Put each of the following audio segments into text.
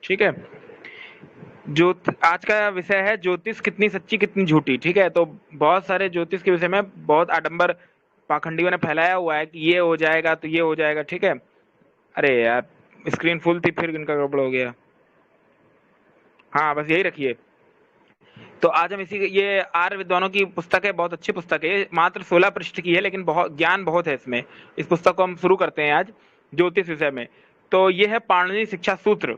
ठीक है। आज का विषय है ज्योतिष कितनी सच्ची कितनी झूठी। ठीक है, तो बहुत सारे ज्योतिष के विषय में बहुत आडंबर पाखंडियों ने फैलाया हुआ है कि ये हो जाएगा तो ये हो जाएगा। ठीक है, अरे यार स्क्रीन फुल थी फिर इनका गड़बड़ हो गया। हाँ बस यही रखिए। तो आज हम इसी ये आर्य विद्वानों की पुस्तक है, बहुत अच्छी पुस्तक है, मात्र 16 पृष्ठ की है लेकिन बहुत ज्ञान बहुत है इसमें। इस पुस्तक को हम शुरू करते हैं आज ज्योतिष विषय में। तो ये है पाणिनि शिक्षा सूत्र।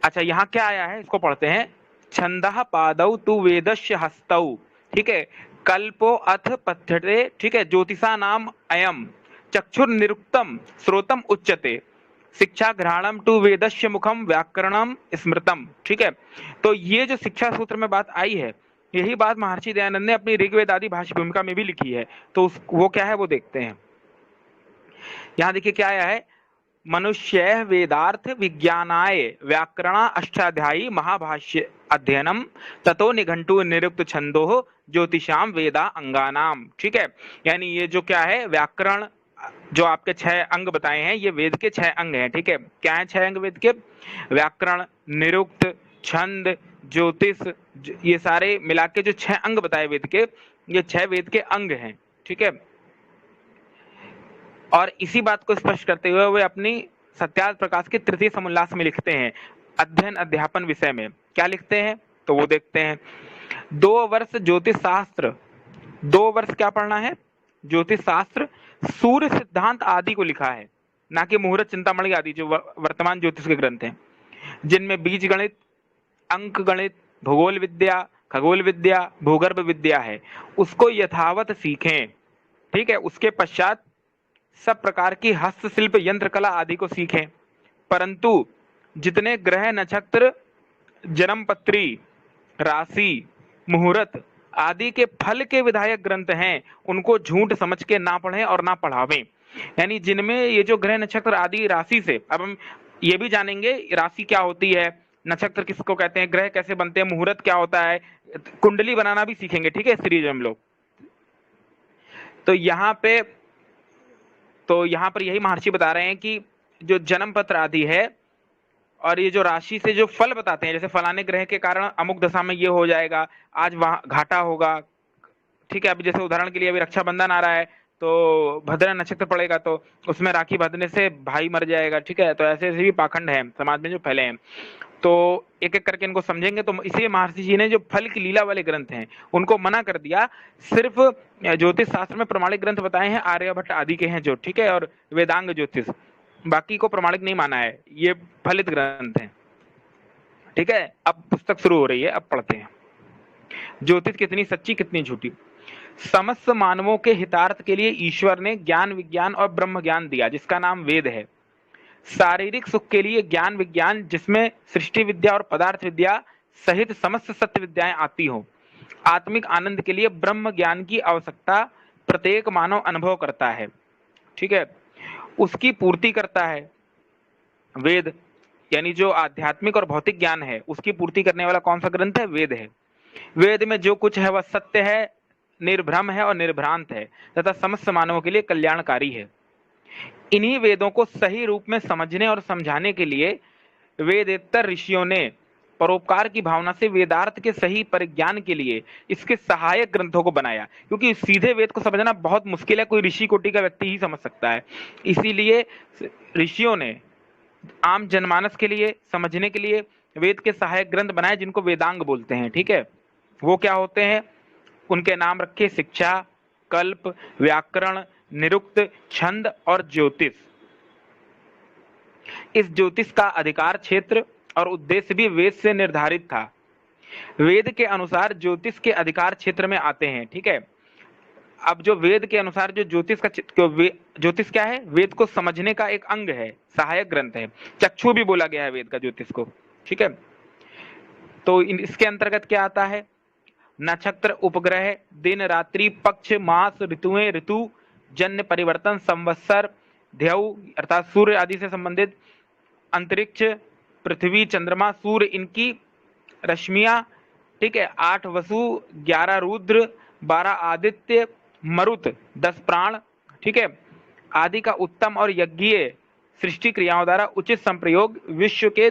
अच्छा यहाँ क्या आया है इसको पढ़ते हैं। छंदः पादौ तु वेदस्य हस्तौ। ठीक है, कल्पो अथ पठ्यते। ठीक है, ज्योतिषा नाम अयम चक्षुर्निरुक्तम श्रोतम उच्यते। शिक्षा ग्रहणम टू वेदस्य मुखम व्याकरणम स्मृतम। ठीक है, तो ये जो शिक्षा सूत्र में बात आई है, यही बात महर्षि दयानंद ने अपनी ऋग्वेद आदि भाष्य भूमिका में भी लिखी है। तो वो क्या है वो देखते हैं। यहाँ देखिए क्या आया है। मनुष्य वेदार्थ विज्ञानाय व्याकरण अष्टाध्यायी महाभाष्य अध्ययनम ततो निघंटु निरुक्त छंदो ज्योतिषाम वेदा अंगानाम। ठीक है, यानी ये जो क्या है व्याकरण, जो आपके 6 अंग बताए हैं ये वेद के 6 अंग हैं। ठीक है, क्या है 6 अंग वेद के? व्याकरण, निरुक्त, छंद, ज्योतिष, ये सारे मिला के जो 6 अंग बताए वेद के, ये 6 वेद के अंग हैं। ठीक है, और इसी बात को स्पष्ट करते हुए वे अपनी सत्यार्थ प्रकाश के तृतीय समुल्लास में लिखते हैं अध्ययन अध्यापन विषय में। क्या लिखते हैं तो वो देखते हैं। 2 वर्ष ज्योतिष शास्त्र, 2 वर्ष क्या पढ़ना है? ज्योतिष शास्त्र, सूर्य सिद्धांत आदि को लिखा है, ना कि मुहूर्त चिंतामणि आदि जो वर्तमान ज्योतिष के ग्रंथ हैं, जिनमें बीज गणित, अंक गणित, भूगोल विद्या, खगोल विद्या, भूगर्भ विद्या है, उसको यथावत सीखें। ठीक है, उसके पश्चात सब प्रकार की हस्तशिल्प यंत्र कला आदि को सीखें। परंतु जितने ग्रह नक्षत्र जन्मपत्री राशि मुहूर्त आदि के फल के विधायक ग्रंथ हैं उनको झूठ समझ के ना पढ़ें और ना पढ़ावें। यानी जिनमें ये जो ग्रह नक्षत्र आदि राशि से, अब हम ये भी जानेंगे राशि क्या होती है, नक्षत्र किसको कहते हैं, ग्रह कैसे बनते हैं, मुहूर्त क्या होता है, कुंडली बनाना भी सीखेंगे। ठीक है, सीरीज हम लोग। तो यहाँ पर यही महर्षि बता रहे हैं कि जो जन्म पत्र आदि है और ये जो राशि से जो फल बताते हैं, जैसे फलाने ग्रह के कारण अमुक दशा में ये हो जाएगा, आज वहां घाटा होगा। ठीक है, अभी जैसे उदाहरण के लिए अभी रक्षाबंधन आ रहा है तो भद्रा नक्षत्र पड़ेगा तो उसमें राखी बांधने से भाई मर जाएगा। ठीक है, तो ऐसे ऐसे भी पाखंड है समाज में जो फैले हैं, तो एक एक करके इनको समझेंगे। तो इसलिए महर्षि जी ने जो फल की लीला वाले ग्रंथ हैं उनको मना कर दिया। सिर्फ ज्योतिष शास्त्र में प्रमाणिक ग्रंथ बताए हैं आर्यभट्ट आदि के हैं जो, ठीक है, और वेदांग ज्योतिष, बाकी को प्रमाणिक नहीं माना है, ये फलित ग्रंथ हैं। ठीक है, अब पुस्तक शुरू हो रही है, अब पढ़ते हैं। ज्योतिष कितनी सच्ची कितनी झूठी। समस्त मानवों के हितार्थ के लिए ईश्वर ने ज्ञान विज्ञान और ब्रह्म ज्ञान दिया जिसका नाम वेद है। शारीरिक सुख के लिए ज्ञान विज्ञान जिसमें सृष्टि विद्या और पदार्थ विद्या सहित समस्त सत्य विद्याएं आती हो। आत्मिक आनंद के लिए ब्रह्म ज्ञान की आवश्यकता प्रत्येक मानव अनुभव करता है। ठीक है, उसकी पूर्ति करता है वेद, यानी जो आध्यात्मिक और भौतिक ज्ञान है उसकी पूर्ति करने वाला कौन सा ग्रंथ है? वेद है। वेद में जो कुछ है वह सत्य है, निर्भ्रम है और निर्भ्रांत है तथा समस्त मानवों के लिए कल्याणकारी है। इन्हीं वेदों को सही रूप में समझने और समझाने के लिए वेदेतर ऋषियों ने परोपकार की भावना से वेदार्थ के सही परिज्ञान के लिए इसके सहायक ग्रंथों को बनाया, क्योंकि सीधे वेद को समझना बहुत मुश्किल है, कोई ऋषि कोटि का व्यक्ति ही समझ सकता है। इसीलिए ऋषियों ने आम जनमानस के लिए समझने के लिए वेद के सहायक ग्रंथ बनाए जिनको वेदांग बोलते हैं। ठीक है, वो क्या होते हैं? उनके नाम रखे शिक्षा, कल्प, व्याकरण, निरुक्त, छंद और ज्योतिष। इस ज्योतिष का अधिकार क्षेत्र और उद्देश्य भी वेद से निर्धारित था। वेद के अनुसार ज्योतिष के अधिकार क्षेत्र में आते हैं। ठीक है, अब जो वेद के अनुसार जो ज्योतिष क्या है? वेद को समझने का एक अंग है, सहायक ग्रंथ है, चक्षु भी बोला गया है वेद का ज्योतिष को। ठीक है, तो इसके अंतर्गत क्या आता है? नक्षत्र, उपग्रह, दिन रात्रि, पक्ष, मास, ऋतुएं, ऋतु जन्य परिवर्तन, संवत्सर, ध्यव अर्थात सूर्य आदि से संबंधित, अंतरिक्ष, पृथ्वी, चंद्रमा, सूर्य, इनकी रश्मियां। ठीक है, 8 वसु, 11 रुद्र, 12 आदित्य, मरुत, 10 प्राण। ठीक है, आदि का उत्तम और यज्ञीय सृष्टि क्रियाओं द्वारा उचित संप्रयोग विश्व के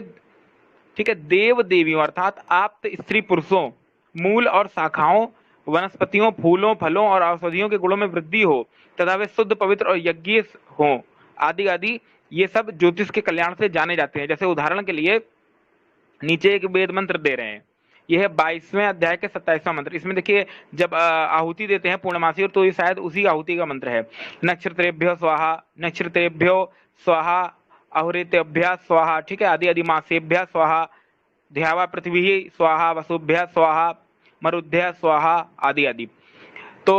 ठीक है, देव देवियों अर्थात आप्त स्त्री पुरुषों, मूल और शाखाओं, वनस्पतियों, फूलों, फलों और औषधियों के गुणों में वृद्धि हो तथा वे शुद्ध, पवित्र और यज्ञ हो, आदि आदि, ये सब ज्योतिष के कल्याण से जाने जाते हैं। जैसे उदाहरण के लिए नीचे एक वेद मंत्र दे रहे हैं, यह है 22वें अध्याय के 27वां मंत्र। इसमें देखिए जब आहुति देते हैं पूर्णमासी, और तो ये शायद उसी आहुति का मंत्र है। नक्षत्रेभ्यो स्वाहा, नक्षत्रेभ्यो स्वाहा, अहुरेतेभ्य स्वाहा, ठीक है, आदि आदि, मासेभ्य स्वाहा, ध्यावा पृथ्वी स्वाहा, वसुभ्य स्वाहा, मरुद्भ्य स्वाहा, आदि आदि। तो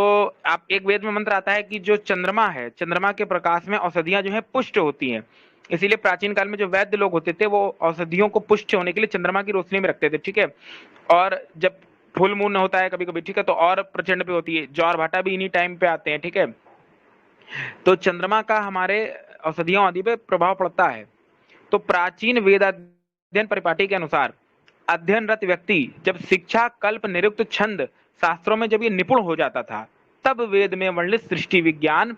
आप एक वेद में मंत्र आता है कि जो चंद्रमा है, चंद्रमा के प्रकाश में औषधियां जो है पुष्ट होती हैं, इसीलिए प्राचीन काल में जो वैद्य लोग होते थे वो औषधियों को पुष्ट होने के लिए चंद्रमा की रोशनी में रखते थे, ठीक है। और जब फुल मून होता है कभी कभी, ठीक है, तो और प्रचंड पे होती है, ज्वार भाटा भी इन्हीं टाइम पे आते हैं, ठीक है। तो चंद्रमा का हमारे औषधियों आदि पे प्रभाव पड़ता है। तो प्राचीन वेद अध्ययन परिपाटी के अनुसार अध्ययनरत व्यक्ति जब शिक्षा, कल्प, निरुक्त, छंद शास्त्रों में जब ये निपुण हो जाता था, तब वेद में वर्णित सृष्टि विज्ञान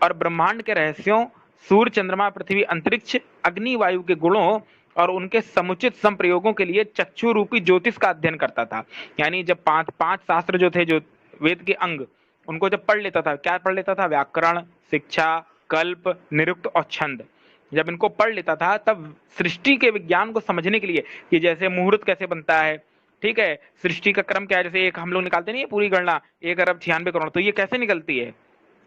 और ब्रह्मांड के रहस्यों, सूर्य, चंद्रमा, पृथ्वी, अंतरिक्ष, अग्नि, वायु के गुणों और उनके समुचित संप्रयोगों के लिए चक्षु रूपी ज्योतिष का अध्ययन करता था। यानी जब पांच शास्त्र जो थे, जो वेद के अंग, उनको जब पढ़ लेता था, क्या पढ़ लेता था? व्याकरण, शिक्षा, कल्प, निरुक्त और छंद। जब इनको पढ़ लेता था तब सृष्टि के विज्ञान को समझने के लिए, कि जैसे मुहूर्त कैसे बनता है, ठीक है, सृष्टि का क्रम क्या है, जैसे एक हम लोग निकालते नहीं है पूरी गणना 1,96,00,00,000, तो ये कैसे निकलती है?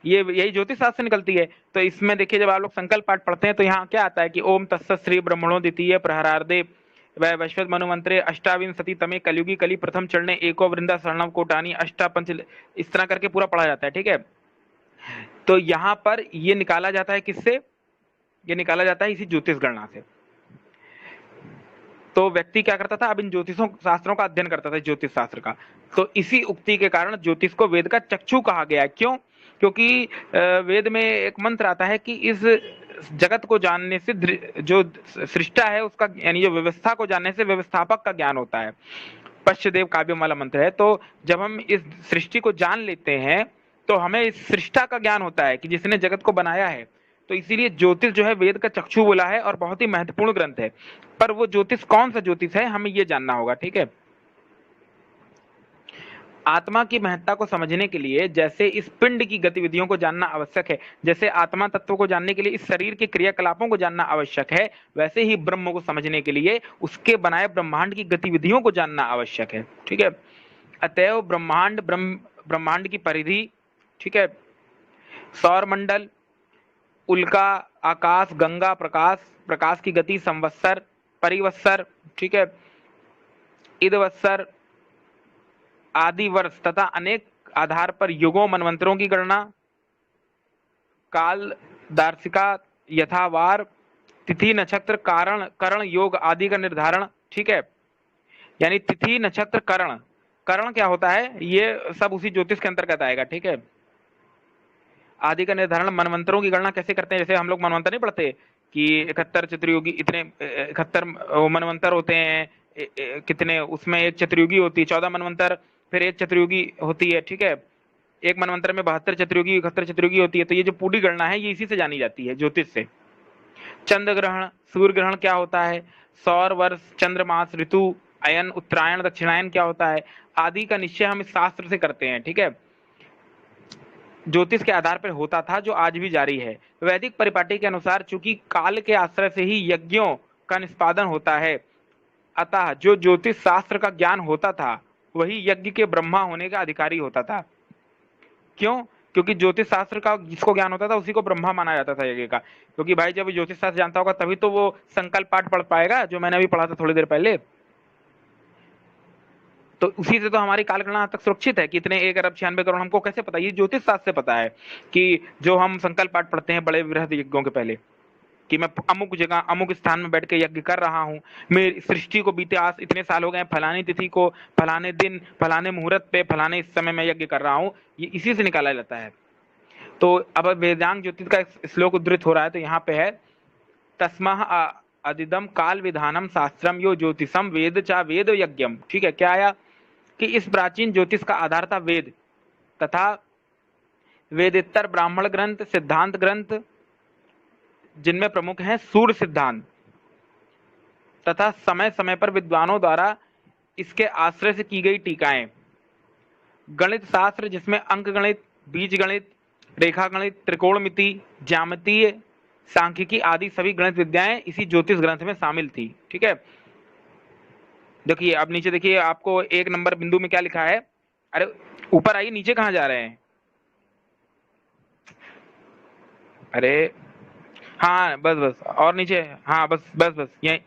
ये यही ज्योतिष शास्त्र से निकलती है। तो इसमें देखिए जब आप लोग संकल्प पाठ पढ़ते हैं तो यहाँ क्या आता है कि ओम तत्सत् श्री ब्रह्मणो द्वितीय प्रहरार्धे वैश्वत मनुमंत्रे अष्टाविंशति तमे कलयुगी कली प्रथम चरणे एको वृंदा शरणव कोटानी अष्टा पंच, इस तरह करके पूरा पढ़ा जाता है, ठीक है। तो यहाँ पर ये निकाला जाता है किससे? ये निकाला जाता है इसी ज्योतिष गणना से। तो व्यक्ति क्या करता था? अब इन ज्योतिषों शास्त्रों का अध्ययन करता था, ज्योतिष शास्त्र का। तो इसी उक्ति के कारण ज्योतिष को वेद का चक्षु कहा गया है। क्यों? क्योंकि वेद में एक मंत्र आता है कि इस जगत को जानने से, जो सृष्टा है उसका, यानी जो व्यवस्था को जानने से व्यवस्थापक का ज्ञान होता है। पश्चदेव काव्यम वाला मंत्र है। तो जब हम इस सृष्टि को जान लेते हैं तो हमें इस सृष्टा का ज्ञान होता है कि जिसने जगत को बनाया है। तो इसीलिए ज्योतिष जो है वेद का चक्षु बोला है और बहुत ही महत्वपूर्ण ग्रंथ है। पर वो ज्योतिष कौन सा ज्योतिष है, हमें ये जानना होगा, ठीक है। आत्मा की महत्ता को समझने के लिए जैसे इस पिंड की गतिविधियों को जानना आवश्यक है, जैसे आत्मा तत्व को जानने के लिए इस शरीर के क्रियाकलापों को जानना आवश्यक है, वैसे ही ब्रह्म को समझने के लिए उसके बनाए ब्रह्मांड की गतिविधियों को जानना आवश्यक है, ठीक है। अतएव ब्रह्मांड की परिधि, ठीक है, सौर मंडल, उल्का, आकाश, गंगा, प्रकाश की गति, संवत्सर, परिवत्सर, ठीक है, इदवत्सर आदि वर्ष तथा अनेक आधार पर युगों, मनवंतरों की गणना, काल, दार्शिका, यथावार, तिथि, नक्षत्र, करण योग आदि का निर्धारण, ठीक है। यानी तिथि, नक्षत्र, करण क्या होता है, ये सब उसी ज्योतिष के अंतर्गत आएगा, ठीक है। आदि का निर्धारण, मनवंतरों की गणना कैसे करते हैं? जैसे हम लोग मनवंतर नहीं पढ़ते कि 71 चतुर्युगी, इतने 71 मनवंतर होते हैं, कितने उसमें एक चतुर्युगी होती है, 14 मनवंतर, फिर एक चतुर्युगी होती है, ठीक है। एक मनवंतर में 72 चतुर्युगी, 71 चतुर्युगी होती है। तो ये जो पूरी गणना है ये इसी से जानी जाती है, ज्योतिष से। चंद्र ग्रहण, सूर्य ग्रहण क्या होता है, सौर वर्ष, चंद्रमास, ऋतु, अयन, उत्तरायण, दक्षिणायन क्या होता है, आदि का निश्चय हम इस शास्त्र से करते हैं, ठीक है। ज्योतिष के आधार पर होता था, जो आज भी जारी है। वैदिक परिपाटी के अनुसार चूंकि काल के आश्रय से ही यज्ञों का निष्पादन होता है, अतः जो ज्योतिष शास्त्र का ज्ञान होता था वही यज्ञ के ब्रह्मा होने का अधिकारी होता था। क्यों? क्योंकि ज्योतिष शास्त्र का जिसको ज्ञान होता था उसी को ब्रह्मा माना जाता था यज्ञ का। क्योंकि भाई जब ज्योतिष शास्त्र जानता होगा तभी तो वो संकल्प पाठ पढ़ पाएगा, जो मैंने अभी पढ़ा था थोड़ी देर पहले। तो उसी से तो हमारी कालगणना तक सुरक्षित है कि इतने 1,96,00,00,000 हमको कैसे पता? ये ज्योतिष शास्त्र से पता है कि जो हम संकल्प पाठ पढ़ते हैं बड़े वृहद यज्ञों के पहले, कि मैं अमुक जगह अमुक स्थान में बैठ के यज्ञ कर रहा हूँ, मेरी सृष्टि को बीते आज इतने साल हो गए, फलानी तिथि को, फलाने दिन, फलाने मुहूर्त पे, फलाने इस समय में यज्ञ कर रहा हूँ, ये इसी से निकाला जाता है। तो अब वेदांग ज्योतिष का श्लोक उद्धृत हो रहा है, तो यहाँ पे है तस्मः अदिदम काल विधानम शास्त्रम यो ज्योतिषम वेद चा वेद यज्ञम, ठीक है। क्या आया कि इस प्राचीन ज्योतिष का आधार था वेद तथा वेदेतर ब्राह्मण ग्रंथ, सिद्धांत ग्रंथ, जिनमें प्रमुख है सूर्य सिद्धांत, तथा समय समय पर विद्वानों द्वारा इसके आश्रय से की गई टीकाएं। गणित शास्त्र, जिसमें अंक गणित, बीज गणित, रेखा गणित, त्रिकोणमिति, ज्यामितीय, सांख्यिकी आदि सभी गणित विद्याएं इसी ज्योतिष ग्रंथ में शामिल थी। ठीक है, देखिए अब नीचे देखिए, आपको 1 नंबर बिंदु में क्या लिखा है। अरे ऊपर आइए, नीचे कहाँ जा रहे हैं। अरे हाँ बस बस, और नीचे, हाँ बस बस बस यही।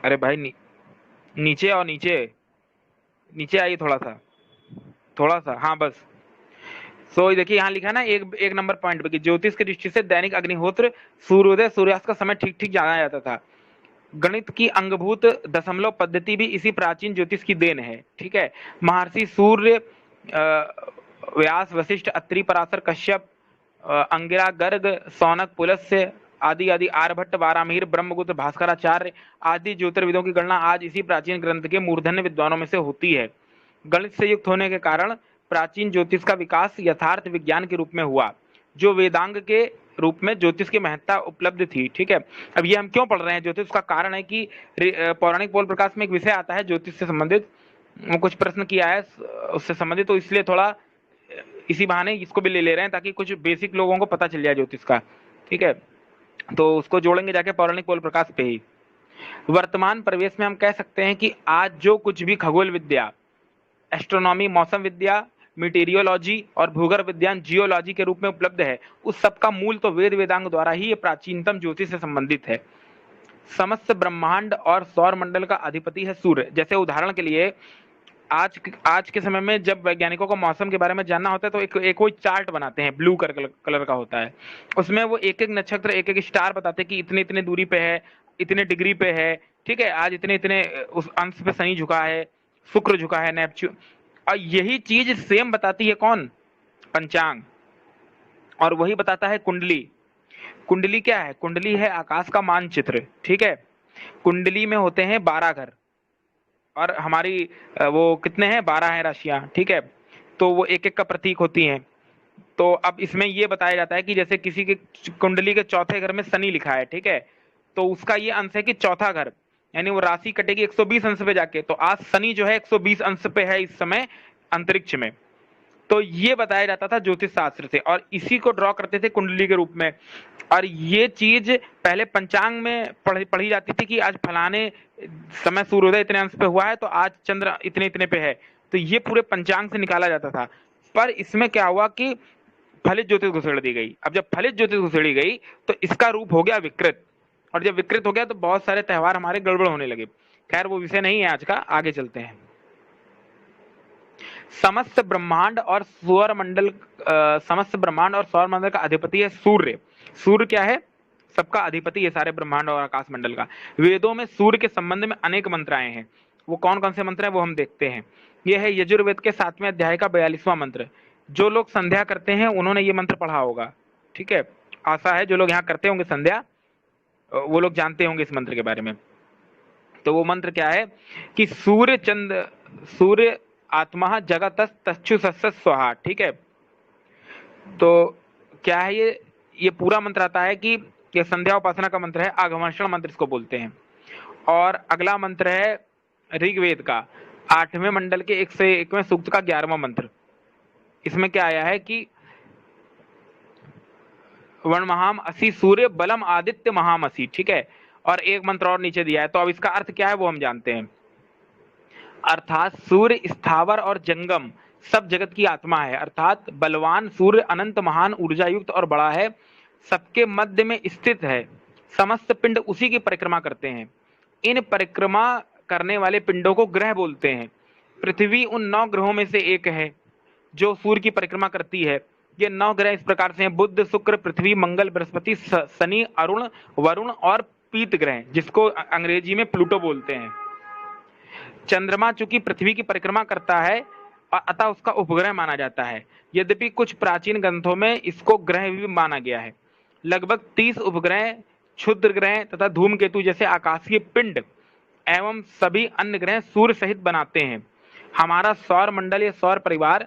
अरे भाई नीचे और नीचे, नीचे आइए थोड़ा सा, थोड़ा सा, हाँ बस। सो देखिए यहाँ लिखा है ना, एक नंबर पॉइंट पे कि ज्योतिष की दृष्टि से दैनिक अग्निहोत्र सूर्योदय सूर्यास्त का समय ठीक ठीक जाना जाता था। गणित की अंगभूत दशमलव पद्धति भी इसी प्राचीन ज्योतिष की देन है। ठीक है, महर्षि सूर्य, व्यास, वशिष्ठ, अत्रि, पराशर, कश्यप, अंगिरा, गर्ग, सौनक, पुलस्त्य आदि आदि, आर्यभट्ट, वारामिहिर, ब्रह्मगुप्त, भास्कराचार्य आदि ज्योतिर्विदों की गणना आज इसी प्राचीन ग्रंथ के मूर्धन्य विद्वानों में से होती है। गणित से युक्त होने के कारण प्राचीन ज्योतिष का विकास यथार्थ विज्ञान के रूप में हुआ, जो वेदांग के रूप में ज्योतिष की महत्ता उपलब्ध थी। ठीक है, अब ये हम क्यों पढ़ रहे हैं ज्योतिष का कारण है कि पौराणिक पोल प्रकाश में एक विषय आता है ज्योतिष से संबंधित, वो कुछ प्रश्न किया है उससे संबंधित, तो इसलिए थोड़ा इसी बहाने इसको भी ले ले रहे हैं ताकि कुछ बेसिक लोगों को पता चल जाए ज्योतिष का। ठीक है, तो उसको जोड़ेंगे जाके पौराणिक पोल प्रकाश पे ही। वर्तमान परिवेश में हम कह सकते हैं कि आज जो कुछ भी खगोल विद्या, एस्ट्रोनॉमी, मौसम विद्या, मीटेरियोलॉजी और भूगर्भ विज्ञान जियोलॉजी के रूप में उपलब्ध है, उस सब का मूल तो वेद वेदांग द्वारा ही ये प्राचीनतम ज्योतिष से संबंधित है। समस्त ब्रह्मांड और सौर मंडल का अधिपति है सूर्य। जैसे उदाहरण के लिए आज के समय में जब वैज्ञानिकों को मौसम के बारे में जानना होता है तो एक कोई चार्ट बनाते हैं, ब्लू कलर का होता है, उसमें वो एक एक नक्षत्र, एक एक स्टार बताते हैं कि इतने इतने दूरी पे है, इतने डिग्री पे है। ठीक है, आज इतने इतने उस अंश पे शनि झुका है, शुक्र झुका है, नेपच्यून। और यही चीज सेम बताती है कौन? पंचांग। और वही बताता है कुंडली। कुंडली क्या है? कुंडली है आकाश का मानचित्र। ठीक है, कुंडली में होते हैं 12 घर, और हमारी वो कितने हैं? 12 हैं राशियां। ठीक है, तो वो एक एक का प्रतीक होती हैं। तो अब इसमें ये बताया जाता है कि जैसे किसी की कुंडली के चौथे घर में शनि लिखा है, ठीक है, तो उसका ये अंश है कि चौथा घर, यानी वो राशि कटेगी 120 अंश पे जाके, तो आज शनि जो है 120 अंश पे है इस समय अंतरिक्ष में। तो ये बताया जाता था ज्योतिष शास्त्र से, और इसी को ड्रॉ करते थे कुंडली के रूप में। और ये चीज पहले पंचांग में पढ़ी जाती थी कि आज फलाने समय सूर्योदय इतने अंश पे हुआ है, तो आज चंद्र इतने इतने पे है, तो ये पूरे पंचांग से निकाला जाता था। पर इसमें क्या हुआ कि फलित ज्योतिष घुसेड़ दी गई। अब जब फलित ज्योतिष घुसेड़ी गई तो इसका रूप हो गया विकृत, और जब विकृत हो गया तो बहुत सारे त्योहार हमारे गड़बड़ होने लगे। खैर वो विषय नहीं है आज का, आगे चलते हैं। समस्त ब्रह्मांड और सौर मंडल का अधिपति है सूर्य। सूर्य क्या है? सबका अधिपति है, सारे ब्रह्मांड और आकाश मंडल का। वेदों में सूर्य के संबंध में अनेक मंत्र आए हैं। वो कौन कौन से मंत्र हैं वो हम देखते हैं। यह है यजुर्वेद के 7वें अध्याय का 42वां मंत्र। जो लोग संध्या करते हैं उन्होंने ये मंत्र पढ़ा होगा। ठीक है, आशा है जो लोग यहाँ करते होंगे संध्या, वो लोग जानते होंगे इस मंत्र के बारे में। तो वो मंत्र क्या है कि सूर्य आत्मा जगत तच्छु स्वाहा। ठीक है, तो क्या है ये पूरा मंत्र आता है कि ये संध्या उपासना का मंत्र है, आगमर्षण मंत्र इसको बोलते हैं। और अगला मंत्र है ऋग्वेद का 8वें मंडल के 101वें सूक्त का 11वां मंत्र। इसमें क्या आया है कि वर्णमहाम असी सूर्य बलम आदित्य महामसी। ठीक है, और एक मंत्र और नीचे दिया है, तो अब इसका अर्थ क्या है वो हम जानते हैं। अर्थात सूर्य स्थावर और जंगम सब जगत की आत्मा है, अर्थात बलवान सूर्य अनंत महान ऊर्जा युक्त और बड़ा है, सबके मध्य में स्थित है। समस्त पिंड उसी की परिक्रमा करते हैं। इन परिक्रमा करने वाले पिंडों को ग्रह बोलते हैं। पृथ्वी उन 9 ग्रहों में से एक है जो सूर्य की परिक्रमा करती है। ये 9 ग्रह इस प्रकार से हैं: बुध, शुक्र, पृथ्वी, मंगल, बृहस्पति, शनि, अरुण, वरुण और पीत ग्रह, जिसको अंग्रेजी में प्लूटो बोलते हैं। चंद्रमा चूंकि पृथ्वी की परिक्रमा करता है अतः उसका उपग्रह माना जाता है, यद्यपि कुछ प्राचीन ग्रंथों में इसको ग्रह भी माना गया है। लगभग 30 उपग्रह, क्षुद्र ग्रह तथा धूमकेतु जैसे आकाशीय पिंड एवं सभी अन्य ग्रह सूर्य सहित बनाते हैं हमारा सौर मंडल या सौर परिवार।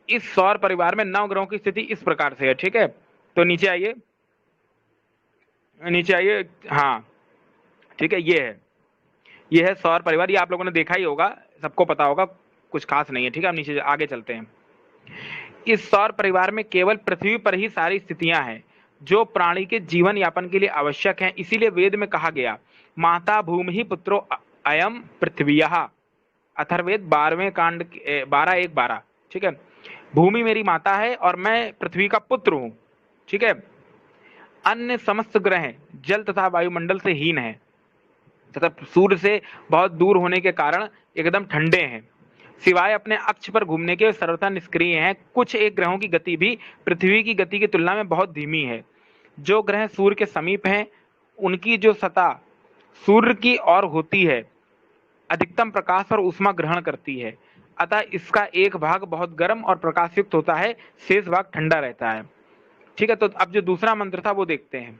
इस सौर परिवार में 9 ग्रहों की स्थिति इस प्रकार से है। ठीक है, तो नीचे आइए। नीचे आइए। हाँ ठीक है, ये है सौर परिवार। ये आप लोगों ने देखा ही होगा, सबको पता होगा, कुछ खास नहीं है। ठीक है, हम नीचे आगे चलते हैं। इस सौर परिवार में केवल पृथ्वी पर ही सारी स्थितियां हैं जो प्राणी के जीवन यापन के लिए आवश्यक हैं। इसीलिए वेद में कहा गया, माता भूमि ही पुत्रो अयम पृथ्व्यः। अथर्ववेद 12वें कांड 12:1-12। ठीक है, भूमि मेरी माता है और मैं पृथ्वी का पुत्र हूं। ठीक है, अन्य समस्त ग्रह जल तथा वायुमंडल से हीन है तथा सूर्य से बहुत दूर होने के कारण एकदम ठंडे हैं। सिवाय अपने अक्ष पर घूमने के सर्वथा निष्क्रिय हैं। कुछ एक ग्रहों की गति भी पृथ्वी की गति की तुलना में बहुत धीमी है। जो ग्रह सूर्य के समीप हैं उनकी जो सतह सूर्य की ओर होती है अधिकतम प्रकाश और ऊष्मा ग्रहण करती है, अतः इसका एक भाग बहुत गर्म और प्रकाशयुक्त होता है, शेष भाग ठंडा रहता है। ठीक है, तो अब जो दूसरा मंत्र था वो देखते हैं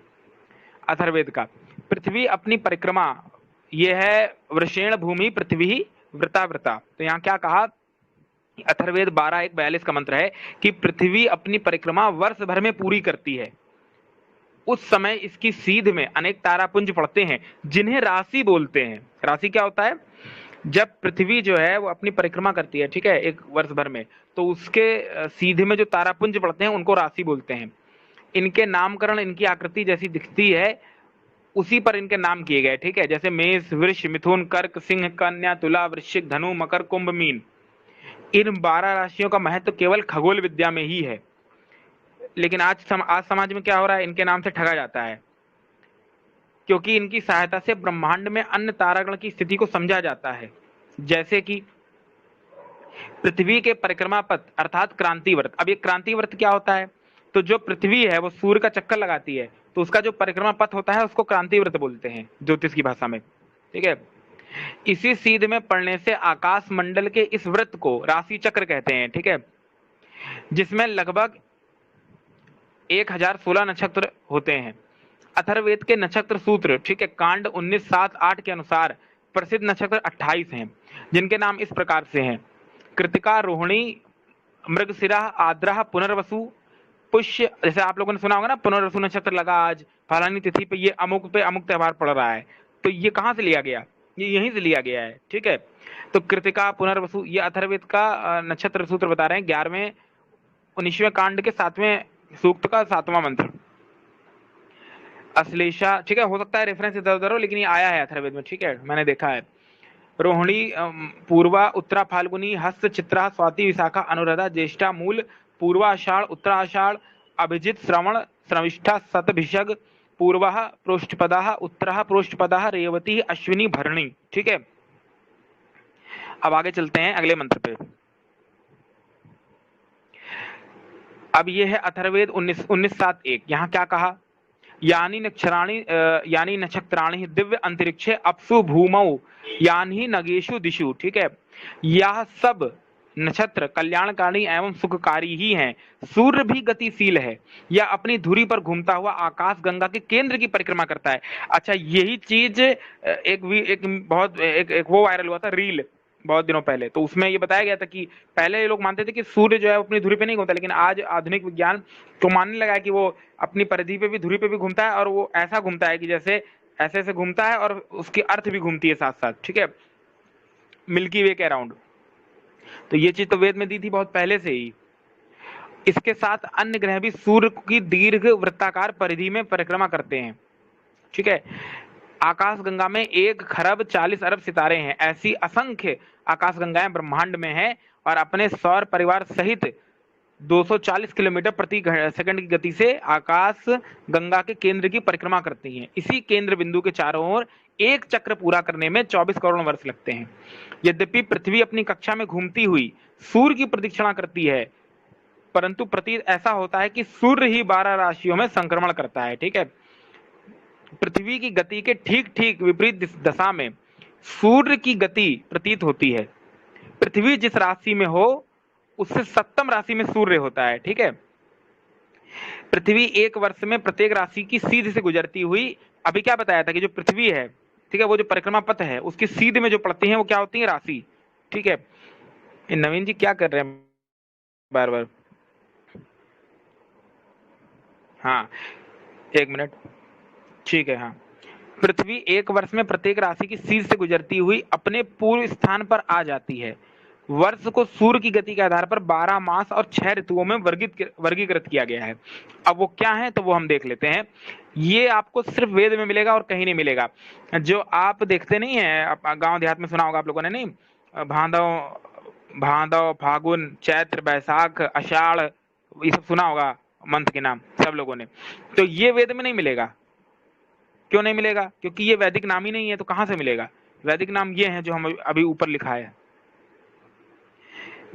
अथर्ववेद का। पृथ्वी अपनी परिक्रमा, यह है वृषेण भूमि पृथ्वी वृता वृता। तो यहाँ क्या कहा, अथर्ववेद 12:1-42 का मंत्र है कि पृथ्वी अपनी परिक्रमा वर्ष भर में पूरी करती है। उस समय इसकी सीध में अनेक तारापुंज पड़ते हैं जिन्हें राशि बोलते हैं। राशि क्या होता है, जब पृथ्वी जो है वो अपनी परिक्रमा करती है, ठीक है, एक वर्ष भर में, तो उसके सीधे में जो तारापुंज पड़ते हैं उनको राशि बोलते हैं। इनके नामकरण इनकी आकृति जैसी दिखती है उसी पर इनके नाम किए गए। ठीक है, जैसे मेष, वृष, मिथुन, कर्क, सिंह, कन्या, तुला, वृश्चिक, धनु, मकर, कुंभ, मीन। इन 12 राशियों का महत्व केवल खगोल विद्या में ही है, लेकिन आज समाज में क्या हो रहा है, इनके नाम से ठगा जाता है, क्योंकि इनकी सहायता से ब्रह्मांड में अन्य तारागण की स्थिति को समझा जाता है। जैसे कि पृथ्वी के परिक्रमा पथ अर्थात क्रांतिवर्त। अब ये क्रांतिवर्त क्या होता है, तो जो पृथ्वी है वो सूर्य का चक्कर लगाती है, तो उसका जो परिक्रमा पथ होता है उसको क्रांतिवर्त बोलते हैं ज्योतिष की भाषा में। ठीक है, इसी सीध में पड़ने से आकाश मंडल के इस वृत्त को राशि चक्र कहते हैं। ठीक है, जिसमें लगभग 1016 नक्षत्र होते हैं। अथर्ववेद के नक्षत्र सूत्र, ठीक है, कांड 19:7-8 के अनुसार प्रसिद्ध नक्षत्र 28 हैं, जिनके नाम इस प्रकार से हैं, कृतिका, रोहिणी, मृगशिरा, आद्रा, पुनर्वसु, पुष्य। जैसे आप लोगों ने सुना होगा ना, पुनर्वसु नक्षत्र लगा आज फलानी तिथि पे, ये अमुक पे अमुक त्योहार पड़ रहा है, तो ये कहाँ से लिया गया, ये यहीं से लिया गया है। ठीक है, तो कृतिका, पुनर्वसु, ये अथर्ववेद का नक्षत्र सूत्र बता रहे हैं। 11वें 19वें कांड के 7वें सूक्त का 7वां मंत्र अश्लेषा। ठीक है, हो सकता है रेफरेंस इधर उधर हो, लेकिन ये आया है अथर्ववेद में। ठीक है, मैंने देखा है। रोहिणी, पूर्वा, उत्तरा फाल्गुनी, हस्त, चित्रा, स्वाति, विशाखा, अनुराधा, ज्येष्ठा, मूल, पूर्वा आषाढ़, उत्तरा आषाढ़, अभिजित, श्रवण, श्रविष्ठा, शतभिषग, पूर्वा प्रोष्ठपदा, उत्तरा प्रोष्ठपदा, रेवती, अश्विनी, भरणी। ठीक है, अब आगे चलते हैं अगले मंत्र पे। अब ये है अथर्ववेद 19:7-1। यहाँ क्या कहा, यानी नक्षत्राणि दिव्य अंतरिक्षे अपसु भूमौ यानी नगेशु दिशु। ठीक है, यह सब नक्षत्र कल्याणकारी एवं सुखकारी ही हैं। सूर्य भी गतिशील है, यह अपनी धुरी पर घूमता हुआ आकाश गंगा के केंद्र की परिक्रमा करता है। अच्छा, यही चीज एक वो वायरल हुआ था रील बहुत दिनों पहले, तो उसमें ये बताया गया था कि पहले ये लोग मानते थे कि सूर्य जो है अपनी धुरी पे नहीं घूमता, लेकिन आज आधुनिक विज्ञान तो मानने लगा है कि वो अपनी परिधि पे भी, धुरी पे भी घूमता है, और वो ऐसा घूमता है कि जैसे ऐसे ऐसे घूमता है और उसकी अर्थ भी घूमती है साथ साथ। ठीक है, मिल्की वे के अराउंड। तो ये चीज तो वेद में दी थी बहुत पहले से ही। इसके साथ अन्य ग्रह भी सूर्य की दीर्घ वृत्ताकार परिधि में परिक्रमा करते हैं। ठीक है, आकाश गंगा में 1,40,40,000,000 सितारे हैं। ऐसी असंख्य आकाश गंगाएं ब्रह्मांड में हैं और अपने सौर परिवार सहित 240 किलोमीटर प्रति सेकंड की गति से आकाश गंगा के केंद्र की परिक्रमा करती हैं। इसी केंद्र बिंदु के चारों ओर एक चक्र पूरा करने में 24 करोड़ वर्ष लगते हैं। यद्यपि पृथ्वी अपनी कक्षा में घूमती हुई सूर्य की प्रदक्षिणा करती है, परंतु प्रतीत ऐसा होता है कि सूर्य ही 12 राशियों में संक्रमण करता है। ठीक है, पृथ्वी की गति के ठीक ठीक विपरीत दशा में सूर्य की गति प्रतीत होती है। पृथ्वी जिस राशि में हो उससे 7वीं राशि में सूर्य होता है। ठीक है, पृथ्वी एक वर्ष में प्रत्येक राशि की सीध से गुजरती हुई, अभी क्या बताया था कि जो पृथ्वी है, ठीक है, वो जो परिक्रमा पथ है उसकी सीध में जो पड़ती है वो क्या होती है, राशि। ठीक है, नवीन जी क्या कर रहे हैं बार बार, हाँ एक मिनट। ठीक है, हाँ। पृथ्वी एक वर्ष में प्रत्येक राशि की शीर्ष से गुजरती हुई अपने पूर्व स्थान पर आ जाती है। वर्ष को सूर्य की गति के आधार पर 12 मास और 6 ऋतुओं में वर्गीकृत किया गया है। अब वो क्या है तो वो हम देख लेते हैं। ये आपको सिर्फ वेद में मिलेगा और कहीं नहीं मिलेगा। जो आप देखते नहीं है, गांव देहात में सुना होगा आप लोगों ने, नहीं, भादव भादव फागुन चैत्र बैसाख आषाढ़, ये सब सुना होगा मंथ के नाम सब लोगों ने। तो ये वेद में नहीं मिलेगा। क्यों नहीं मिलेगा? क्योंकि ये वैदिक नाम ही नहीं है, तो कहां से मिलेगा? वैदिक नाम ये है जो हम अभी ऊपर लिखा है।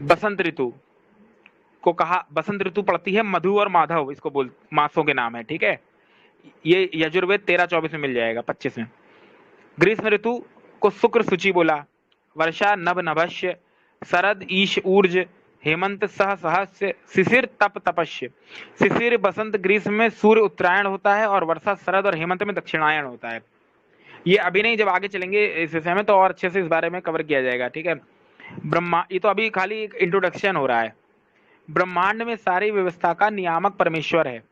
बसंत ऋतु को कहा, बसंत ऋतु पड़ती है मधु और माधव, इसको बोल मासों के नाम है, ठीक है। ये यजुर्वेद 13-24 में मिल जाएगा, 25 में। ग्रीष्म ऋतु को शुक्र सूचि बोला। वर्षा नभ नभस्य, शरद ईश ऊर्ज, हेमंत सह सहस्य, शिशिर तप तपस्य। शिशिर बसंत ग्रीष्म में सूर्य उत्तरायण होता है और वर्षा शरद और हेमंत में दक्षिणायन होता है। ये अभी नहीं, जब आगे चलेंगे इस विषय में तो और अच्छे से इस बारे में कवर किया जाएगा, ठीक है। ये तो अभी खाली एक इंट्रोडक्शन हो रहा है। ब्रह्मांड में सारी व्यवस्था का नियामक परमेश्वर है।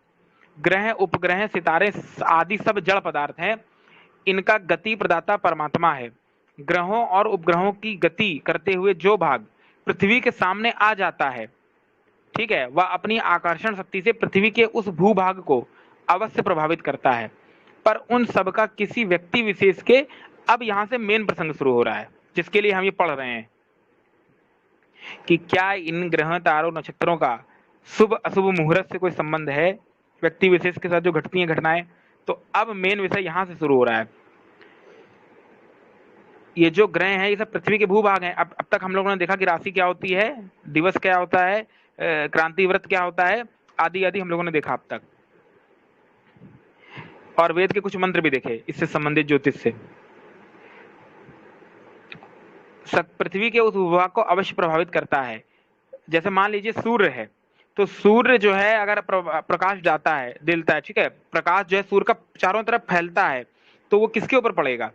ग्रह उपग्रह सितारे आदि सब जड़ पदार्थ हैं। इनका गति प्रदाता परमात्मा है। ग्रहों और उपग्रहों की गति करते हुए जो भाग पृथ्वी के सामने आ जाता है, ठीक है, वह अपनी आकर्षण शक्ति से पृथ्वी के उस भूभाग को अवश्य प्रभावित करता है। पर उन सब का किसी व्यक्ति विशेष के, अब यहां से मेन प्रसंग शुरू हो रहा है जिसके लिए हम ये पढ़ रहे हैं कि क्या इन ग्रह तारों नक्षत्रों का शुभ अशुभ मुहूर्त से कोई संबंध है व्यक्ति विशेष के साथ जो घटती हैं घटनाएं। तो अब मेन विषय यहां से शुरू हो रहा है। ये जो ग्रह हैं ये सब पृथ्वी के भूभाग हैं। अब तक हम लोगों ने देखा कि राशि क्या होती है, दिवस क्या होता है, क्रांति व्रत क्या होता है, आदि आदि हम लोगों ने देखा अब तक। और वेद के कुछ मंत्र भी देखे इससे संबंधित ज्योतिष से। पृथ्वी के उस भूभाग को अवश्य प्रभावित करता है। जैसे मान लीजिए सूर्य है, तो सूर्य जो है अगर प्रकाश जाता है, दिलता है, ठीक है, प्रकाश जो है सूर्य का चारों तरफ फैलता है, तो वो किसके ऊपर पड़ेगा?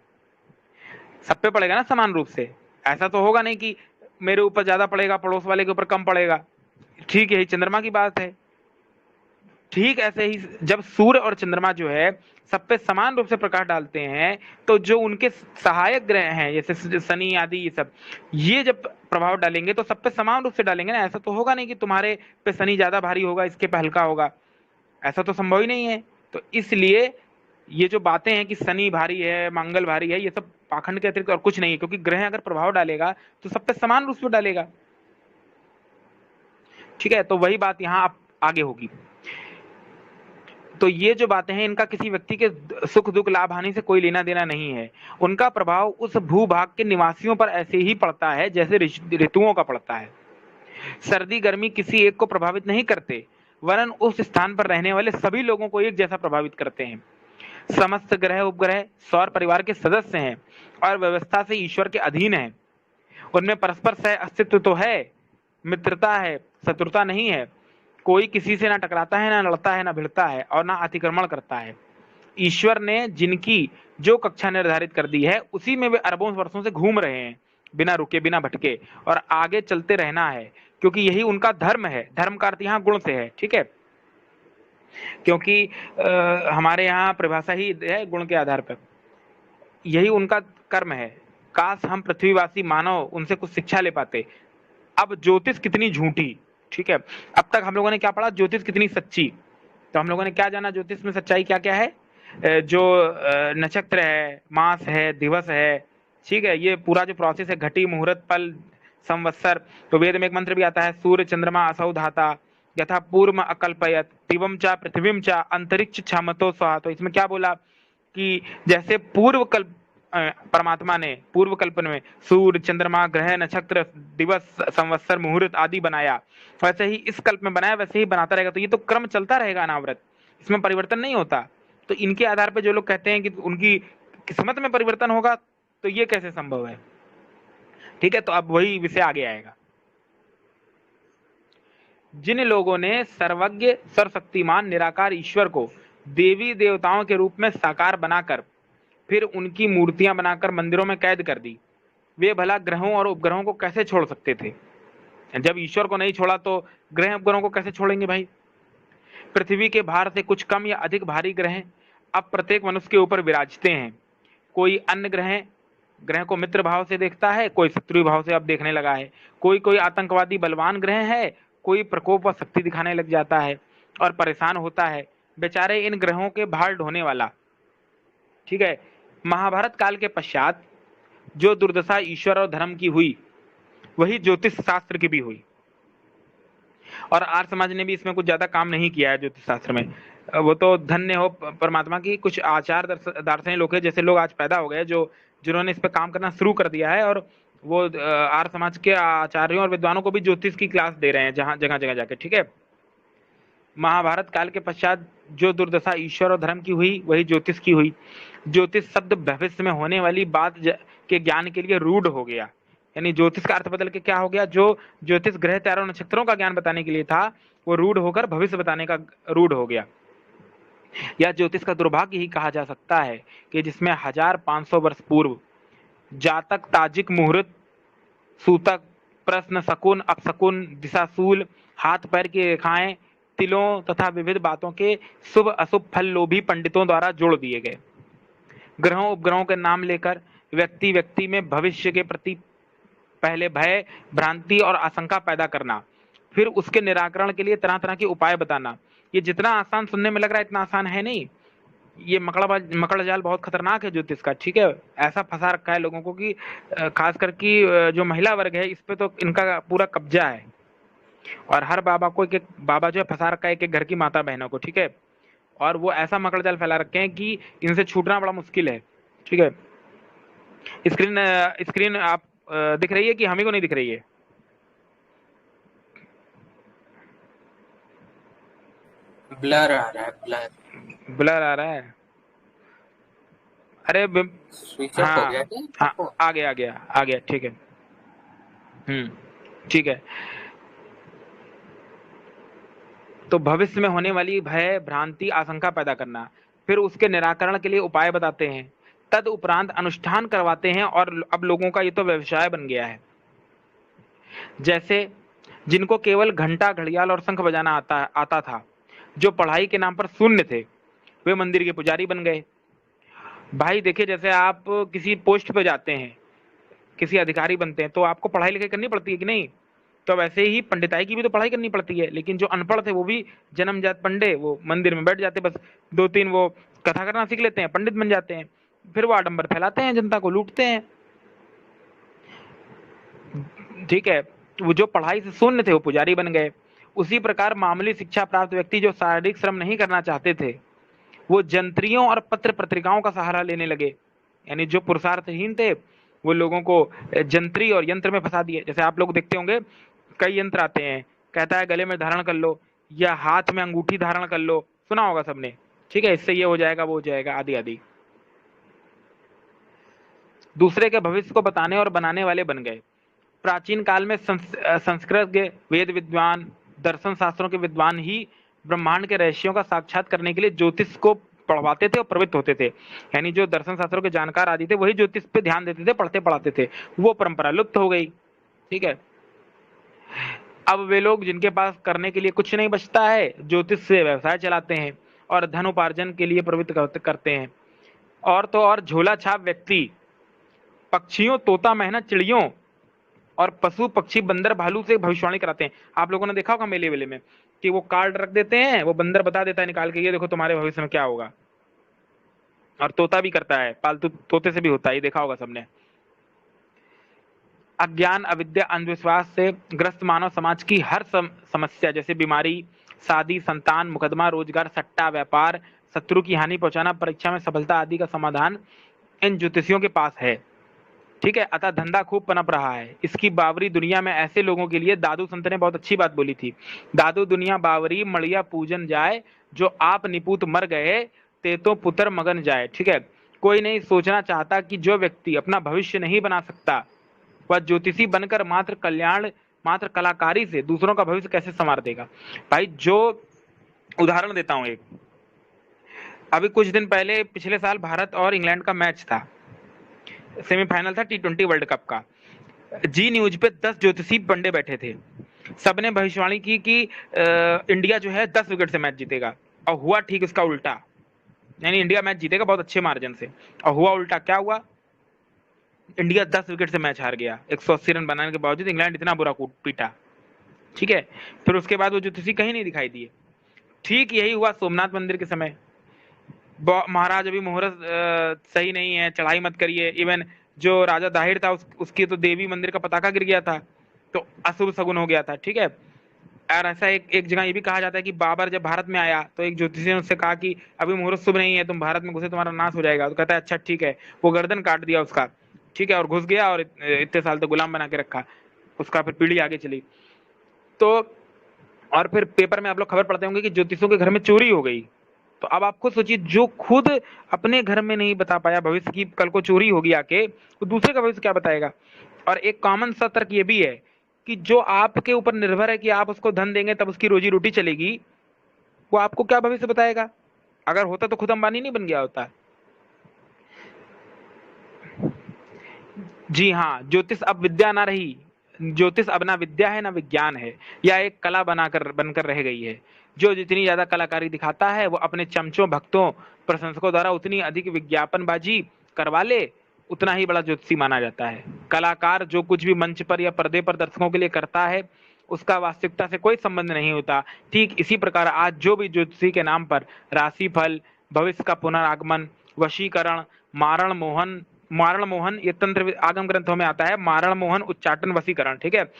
सब पे पड़ेगा ना समान रूप से। ऐसा तो होगा नहीं कि मेरे ऊपर ज्यादा पड़ेगा, पड़ोस वाले के ऊपर कम पड़ेगा। ठीक है, चंद्रमा की बात है। ठीक ऐसे ही जब सूर्य और चंद्रमा जो है सब पे समान रूप से प्रकाश डालते हैं, तो जो उनके सहायक ग्रह हैं जैसे शनि आदि ये सब, ये जब प्रभाव डालेंगे तो सब पे समान रूप से डालेंगे ना। ऐसा तो होगा नहीं कि तुम्हारे पे शनि ज्यादा भारी होगा, इसके पे हल्का होगा, ऐसा तो संभव ही नहीं है। तो इसलिए ये जो बातें हैं कि शनि भारी है, मंगल भारी है, ये सब पाखंड के अतिरिक्त और कुछ नहीं है, क्योंकि ग्रह अगर प्रभाव डालेगा तो सब पे समान रूप से डालेगा। ठीक है, तो वही बात यहाँ आगे होगी। तो ये जो बातें हैं इनका किसी व्यक्ति के सुख दुख लाभ हानि से कोई लेना देना नहीं है। उनका प्रभाव उस भूभाग के निवासियों पर ऐसे ही पड़ता है जैसे ऋतुओं का पड़ता है। सर्दी गर्मी किसी एक को प्रभावित नहीं करते, वरन उस स्थान पर रहने वाले सभी लोगों को एक जैसा प्रभावित करते हैं। समस्त ग्रह उपग्रह सौर परिवार के सदस्य हैं और व्यवस्था से ईश्वर के अधीन हैं। उनमें परस्पर सह अस्तित्व तो है, मित्रता है, शत्रुता नहीं है। कोई किसी से ना टकराता है, ना लड़ता है, ना भिड़ता है और ना अतिक्रमण करता है। ईश्वर ने जिनकी जो कक्षा निर्धारित कर दी है उसी में वे अरबों वर्षों से घूम रहे हैं, बिना रुके बिना भटके, और आगे चलते रहना है, क्योंकि यही उनका धर्म है। धर्म का अर्थ यहाँ गुण से है, ठीक है, क्योंकि हमारे यहाँ परिभाषा ही है गुण के आधार पर। यही उनका कर्म है। काश हम पृथ्वीवासी मानव उनसे कुछ शिक्षा ले पाते। अब ज्योतिष कितनी झूठी, ठीक है, अब तक हम लोगों ने क्या पढ़ा, ज्योतिष कितनी सच्ची। तो हम लोगों ने क्या जाना, ज्योतिष में सच्चाई क्या क्या है, जो नक्षत्र है, मास है, दिवस है, ठीक है, ये पूरा जो प्रोसेस है, घटी मुहूर्त पल संवत्सर। तो वेद में एक मंत्र भी आता है, सूर्य चंद्रमा असौ धाता यथा पूर्व अकल्पयत दिवम चा पृथ्वीम चा अंतरिक्ष क्षमतो स्वाहा। तो इसमें क्या बोला कि जैसे पूर्व कल्प परमात्मा ने पूर्व कल्पना में सूर्य चंद्रमा ग्रह नक्षत्र दिवस संवत्सर मुहूर्त आदि बनाया, वैसे ही इस कल्प में बनाया, वैसे ही बनाता रहेगा। तो ये तो क्रम चलता रहेगा अनावरत, इसमें परिवर्तन नहीं होता। तो इनके आधार पर जो लोग कहते हैं कि उनकी किस्मत में परिवर्तन होगा, तो ये कैसे संभव है? ठीक है, तो अब वही विषय आगे आएगा। जिन लोगों ने सर्वज्ञ सर्वशक्तिमान निराकार ईश्वर को देवी देवताओं के रूप में साकार बनाकर फिर उनकी मूर्तियां बनाकर मंदिरों में कैद कर दी, वे भला ग्रहों और उपग्रहों को कैसे छोड़ सकते थे? जब ईश्वर को नहीं छोड़ा तो ग्रह उपग्रहों को कैसे छोड़ेंगे भाई? पृथ्वी के भार से कुछ कम या अधिक भारी ग्रह अब प्रत्येक मनुष्य के ऊपर विराजते हैं। कोई अन्य ग्रह को मित्र भाव से देखता है, कोई शत्रु भाव से अब देखने लगा है। कोई कोई आतंकवादी बलवान ग्रह है, कोई प्रकोप व शक्ति दिखाने लग जाता है और परेशान होता है। बेचारे इन ग्रहों के भार ढोने वाला। ठीक है, महाभारत काल के पश्चात जो दुर्दशा ईश्वर और धर्म की हुई, वही ज्योतिष शास्त्र की भी हुई। और आर्य समाज ने भी इसमें कुछ ज्यादा काम नहीं किया है ज्योतिष शास्त्र में। वो तो धन्य हो परमात्मा की, कुछ आचार दार्शनिक लोग हैं जैसे लोग आज पैदा हो गए जो जिन्होंने इस पे काम करना शुरू कर दिया है, और वो आर्य समाज के आचार्यों और विद्वानों को भी ज्योतिष की क्लास दे रहे हैं जहां जगह जगह जाके। ठीक है, महाभारत काल के पश्चात जो दुर्दशा ईश्वर और धर्म की हुई, वही ज्योतिष की हुई। ज्योतिष शब्द भविष्य में होने वाली बात के ज्ञान के लिए रूढ़ हो गया। यानी ज्योतिष का अर्थ बदल के क्या हो गया, जो ज्योतिष ग्रह तारों नक्षत्रों का ज्ञान बताने के लिए था, वो रूढ़ होकर भविष्य बताने का रूढ़ हो गया। या ज्योतिष का दुर्भाग्य ही कहा जा सकता है कि जिसमें 1500 वर्ष पूर्व जातक, ताजिक, मुहूर्त, सूतक, प्रश्न, शकुन, अपशकुन, दिशाशूल, हाथ पैर की रेखाएं, तिलों तथा विविध बातों के शुभ अशुभ फल लोभी पंडितों द्वारा जोड़ दिए गए। ग्रहों उपग्रहों के नाम लेकर व्यक्ति व्यक्ति में भविष्य के प्रति पहले भय, भ्रांति और आशंका पैदा करना, फिर उसके निराकरण के लिए तरह तरह के उपाय बताना। ये जितना आसान सुनने में लग रहा है इतना आसान है नहीं। ये मकड़ जाल बहुत खतरनाक है ज्योतिष का। ठीक है, ऐसा फंसा रखा है लोगों को कि खास करके जो महिला वर्ग है इस पे तो इनका पूरा कब्जा है। और हर बाबा को एक बाबा जो है फंसा रखा है एक घर की माता बहनों को। ठीक है, और वो ऐसा मकड़ जाल फैला रखे हैं कि इनसे छूटना बड़ा मुश्किल है। ठीक है, स्क्रीन आप दिख रही है कि हम ही को नहीं दिख रही है? ब्लर आ रहा है, ब्लर आ रहा है। अरे स्विच ऑफ हो गया क्या? हाँ, आ गया। ठीक है, ठीक है। तो भविष्य में होने वाली भय, भ्रांति, आशंका पैदा करना, फिर उसके निराकरण के लिए उपाय बताते हैं, तद उपरांत अनुष्ठान करवाते हैं। और अब लोगों का ये तो व्यवसाय बन गया है। जैसे जिनको केवल घंटा, घड़ियाल और शंख बजाना आता था, जो पढ़ाई के नाम पर शून्य थे, वे मंदिर के पुजारी बन गए। भाई देखिए, जैसे आप किसी पोस्ट पे जाते हैं, किसी अधिकारी बनते हैं, तो आपको पढ़ाई लिखाई करनी पड़ती है कि नहीं? तो वैसे ही पंडिताई की भी तो पढ़ाई करनी पड़ती है। लेकिन जो अनपढ़ थे वो भी जन्मजात पंडित, वो मंदिर में बैठ जाते, बस 2-3 वो कथा करना सीख लेते हैं, पंडित बन जाते हैं, फिर वो आडंबर फैलाते हैं, जनता को लूटते हैं। ठीक है, वो जो पढ़ाई से शून्य थे वो पुजारी बन गए। उसी प्रकार मामूली शिक्षा प्राप्त व्यक्ति जो शारीरिक श्रम नहीं करना चाहते थे, वो जंत्रियों और पत्र पत्रिकाओं का सहारा लेने लगे। यानी जो पुरुषार्थहीन थे वो लोगों को जंत्री और यंत्र में फंसा दिए। जैसे आप लोग देखते होंगे कई यंत्र आते हैं, कहता है गले में धारण कर लो या हाथ में अंगूठी धारण कर लो, सुना होगा सबने। ठीक है, इससे ये हो जाएगा, वो हो जाएगा, आदि आदि। दूसरे के भविष्य को बताने और बनाने वाले बन गए। प्राचीन काल में संस्कृत के वेद विद्वान, दर्शन शास्त्रों के विद्वान ही ब्रह्मांड के रहस्यों का साक्षात करने के लिए ज्योतिष को पढ़वाते थे और प्रवृत्त होते थे। यानी जो दर्शन शास्त्रों के जानकार आदि थे वही ज्योतिष पे ध्यान देते थे, पढ़ते पढ़ाते थे। वो परंपरा लुप्त हो गई। ठीक है, अब वे लोग जिनके पास करने के लिए कुछ नहीं बचता है, ज्योतिष से व्यवसाय चलाते हैं और धन उपार्जन के लिए प्रवृत्त करते हैं। और तो और झोला छाप व्यक्ति पक्षियों, तोता, मैना, चिड़ियों और पशु पक्षी, बंदर, भालू से भविष्यवाणी कराते हैं। आप लोगों ने देखा होगा मेले वेले में कि वो कार्ड रख देते हैं, वो बंदर बता देता है निकाल के, ये देखो तुम्हारे भविष्य में क्या होगा। और तोता भी करता है, पालतू तोते से भी होता है, ये देखा होगा सबने। अज्ञान, अविद्या, अंधविश्वास से ग्रस्त मानव समाज की हर समस्या, जैसे बीमारी, शादी, संतान, मुकदमा, रोजगार, सट्टा, व्यापार, शत्रु की हानि पहुंचाना, परीक्षा में सफलता आदि का समाधान इन ज्योतिषियों के पास है। ठीक है, अतः धंधा खूब पनप रहा है। इसकी बावरी दुनिया में ऐसे लोगों के लिए दादू संत ने बहुत अच्छी बात बोली थी। दादू दुनिया बावरी मड़िया पूजन जाए, जो आप निपूत मर गए ते तो पुत्र मगन जाए। ठीक है, कोई नहीं सोचना चाहता कि जो व्यक्ति अपना भविष्य नहीं बना सकता, वह ज्योतिषी बनकर मात्र कलाकारी से दूसरों का भविष्य कैसे संवार देगा। भाई जो उदाहरण देता हूं, एक अभी कुछ दिन पहले पिछले साल भारत और इंग्लैंड का मैच था, सेमीफाइनल था T20 वर्ल्ड कप का। जी न्यूज पे 10 ज्योतिषी पंडे बैठे थे, सबने भविष्यवाणी की कि इंडिया जो है 10 विकेट से मैच जीतेगा, और हुआ ठीक इसका उल्टा। यानी इंडिया मैच जीतेगा बहुत अच्छे मार्जिन से। और हुआ उल्टा, क्या हुआ, इंडिया 10 विकेट से मैच हार गया 180 रन बनाने के बावजूद। इंग्लैंड इतना बुरा पीटा, ठीक है। फिर उसके बाद वो ज्योतिषी कहीं नहीं दिखाई दिए। ठीक यही हुआ सोमनाथ मंदिर के समय। महाराज अभी मुहूर्त सही नहीं है, चढ़ाई मत करिए। इवन जो राजा दाहिर था उसकी तो देवी मंदिर का पताका गिर गया था, तो अशुभ शगुन हो गया था, ठीक है। और ऐसा एक जगह ये भी कहा जाता है कि बाबर जब भारत में आया तो एक ज्योतिषी ने उससे कहा कि अभी मुहूर्त शुभ नहीं है, तुम भारत में घुसे तुम्हारा नाश हो जाएगा। तो कहता है अच्छा ठीक है। वो गर्दन काट दिया उसका, ठीक है, और घुस गया और इतने साल तक गुलाम बना के रखा उसका। फिर पीढ़ी आगे चली। तो और फिर पेपर में आप लोग खबर पढ़ते होंगे कि ज्योतिषियों के घर में चोरी हो गई। तो अब आप खुद सोचिए, जो खुद अपने घर में नहीं बता पाया भविष्य की, कल को चोरी होगी आके, तो दूसरे का भविष्य क्या बताएगा। और एक कॉमन सा तर्क ये भी है कि जो आपके ऊपर निर्भर है कि आप उसको धन देंगे तब उसकी रोजी रोटी चलेगी, वो आपको क्या भविष्य बताएगा। अगर होता तो खुद अंबानी नहीं बन गया होता। जी हाँ, ज्योतिष अब विद्या ना रही। ज्योतिष अब ना विद्या है ना विज्ञान है, या एक कला बनकर रह गई है। जो जितनी ज्यादा कलाकारी दिखाता है वो अपने चमचों, भक्तों, प्रशंसकों द्वारा उतनी अधिक विज्ञापनबाजी करवा ले, उतना ही बड़ा ज्योतिषी माना जाता है। कलाकार जो कुछ भी मंच पर या पर्दे पर दर्शकों के लिए करता है उसका वास्तविकता से कोई संबंध नहीं होता। ठीक इसी प्रकार आज जो भी ज्योतिषी के नाम पर राशिफल, भविष्य का पुनरागमन, वशीकरण, मारण मोहन, मारण मोहन ये तंत्र आगम ग्रंथों में आता है। मारण मोहन, उच्चाटन, वशीकरण, ठीक है।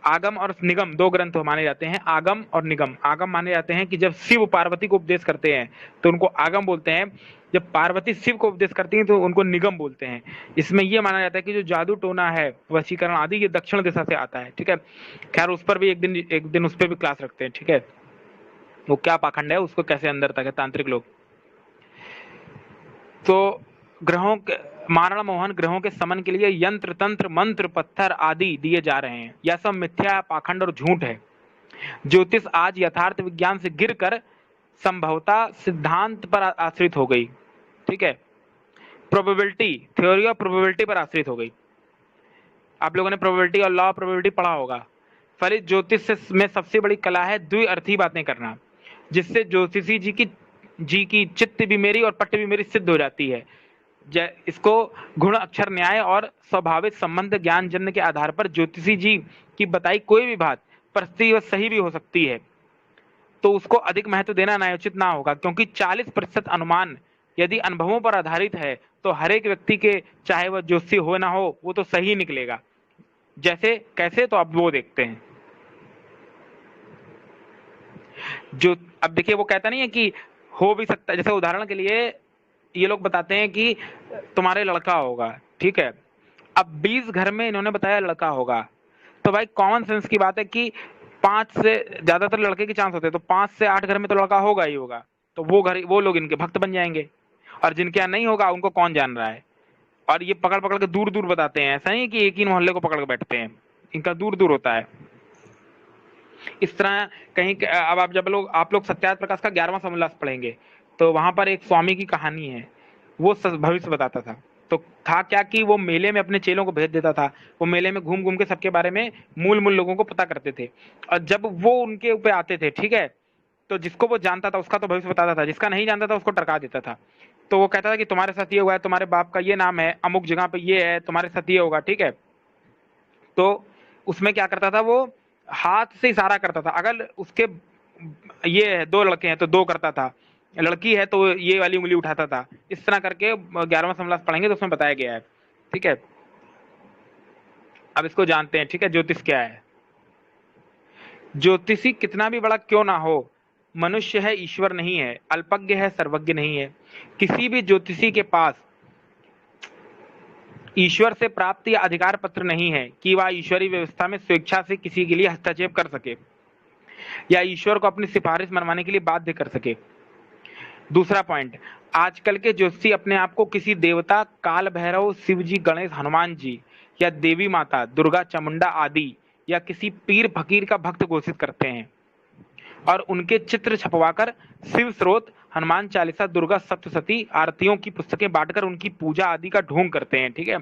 आगम और निगम दो ग्रंथ माने जाते हैं, आगम और निगम। आगम माने जाते हैं कि जब शिव पार्वती को उपदेश करते हैं तो उनको आगम बोलते हैं, जब पार्वती शिव को उपदेश करती हैं तो उनको निगम बोलते हैं। इसमें यह माना जाता है कि जो जादू टोना है, वशीकरण आदि, ये दक्षिण दिशा से आता है, ठीक है। खैर उस पर भी एक दिन उस पर भी क्लास रखते हैं, ठीक है। वो क्या पाखंड है, उसको कैसे अंदर तक है तांत्रिक लोग। तो ग्रहों के मारण मोहन, ग्रहों के समन के लिए यंत्र तंत्र मंत्र पत्थर आदि दिए जा रहे हैं। यह सब मिथ्या, पाखंड और झूठ है। ज्योतिष आज यथार्थ विज्ञान से गिरकर संभवता सिद्धांत पर आश्रित हो गई, ठीक है। प्रोबेबिलिटी, थ्योरी ऑफ प्रोबेबिलिटी पर आश्रित हो गई। आप लोगों ने प्रोबेबिलिटी और लॉ ऑफ प्रोबेबिलिटी पढ़ा होगा। फलित ज्योतिष में सबसे बड़ी कला है द्विअर्थी बातें करना, जिससे ज्योतिषी जी की चित्त भी मेरी और पट्ट भी मेरी सिद्ध हो जाती है। इसको गुण अक्षर न्याय और स्वाभाविक संबंध ज्ञान जन्य के आधार पर ज्योतिषी जी की बताई कोई भी बात परिस्थिति व सही भी हो सकती है, तो उसको अधिक महत्व देना न्यायोचित ना होगा, क्योंकि 40% अनुमान यदि अनुभवों पर आधारित है तो हर एक व्यक्ति के, चाहे वह ज्योतिषी हो ना हो, वो तो सही निकलेगा। जैसे कैसे, तो अब वो देखते हैं। जो अब देखिए, वो कहता नहीं है कि हो भी सकता है। जैसे उदाहरण के लिए ये लोग बताते हैं कि तुम्हारे लड़का होगा, ठीक है। अब 20 घर में इन्होंने बताया लड़का होगा, तो भाई कॉमन सेंस की बात है कि 5 से ज्यादातर लड़के के चांस होते हैं, तो 5 से 8 घर में तो लड़का होगा ही होगा। तो वो लोग इनके भक्त बन जाएंगे। और जिनके यहाँ नहीं होगा उनको कौन जान रहा है। और ये पकड़ पकड़ के दूर दूर बताते हैं, ऐसा नहीं कि एक ही मोहल्ले को पकड़ के बैठते हैं, इनका दूर दूर होता है। इस तरह कहीं अब आप लोग सत्यार्थ प्रकाश का 11वां समोल्लास पढ़ेंगे, तो वहां पर एक स्वामी की कहानी है, वो भविष्य बताता था। तो था क्या कि वो मेले में अपने चेलों को भेज देता था। वो मेले में घूम घूम के सबके बारे में मूल मूल लोगों को पता करते थे, और जब वो उनके ऊपर आते थे, ठीक है, तो जिसको वो जानता था उसका तो भविष्य बताता था, जिसका नहीं जानता था उसको टरका देता था। तो वो कहता था कि तुम्हारे साथ ये हुआ है, तुम्हारे बाप का ये नाम है, अमुक जगह पे ये है, तुम्हारे साथ ये होगा, ठीक है। तो उसमें क्या करता था, वो हाथ से इशारा करता था। अगर उसके ये 2 लड़के हैं तो 2 करता था, लड़की है तो ये वाली उंगली उठाता था। इस तरह करके 11वां समोल्लास पढ़ेंगे तो उसमें बताया गया है, ठीक है। अब इसको जानते हैं, ठीक है, ज्योतिष क्या है। ज्योतिषी कितना भी बड़ा क्यों ना हो, मनुष्य है, ईश्वर नहीं है, अल्पज्ञ है, सर्वज्ञ नहीं है। किसी भी ज्योतिषी के पास ईश्वर से प्राप्त या अधिकार पत्र नहीं है कि वह ईश्वरीय व्यवस्था में स्वेच्छा से किसी के लिए हस्तक्षेप कर सके या ईश्वर को अपनी सिफारिश मनवाने के लिए बाध्य कर सके। दूसरा पॉइंट, आजकल के ज्योतिषी अपने आप को किसी देवता, काल भैरव, शिव जी, गणेश, हनुमान जी या देवी माता, दुर्गा, चामुंडा आदि या किसी पीर फकीर का भक्त घोषित करते हैं और उनके चित्र छपवाकर शिव स्रोत, हनुमान चालीसा, दुर्गा सप्तशती आरतियों की पुस्तकें बांटकर उनकी पूजा आदि का ढोंग करते हैं, ठीक है।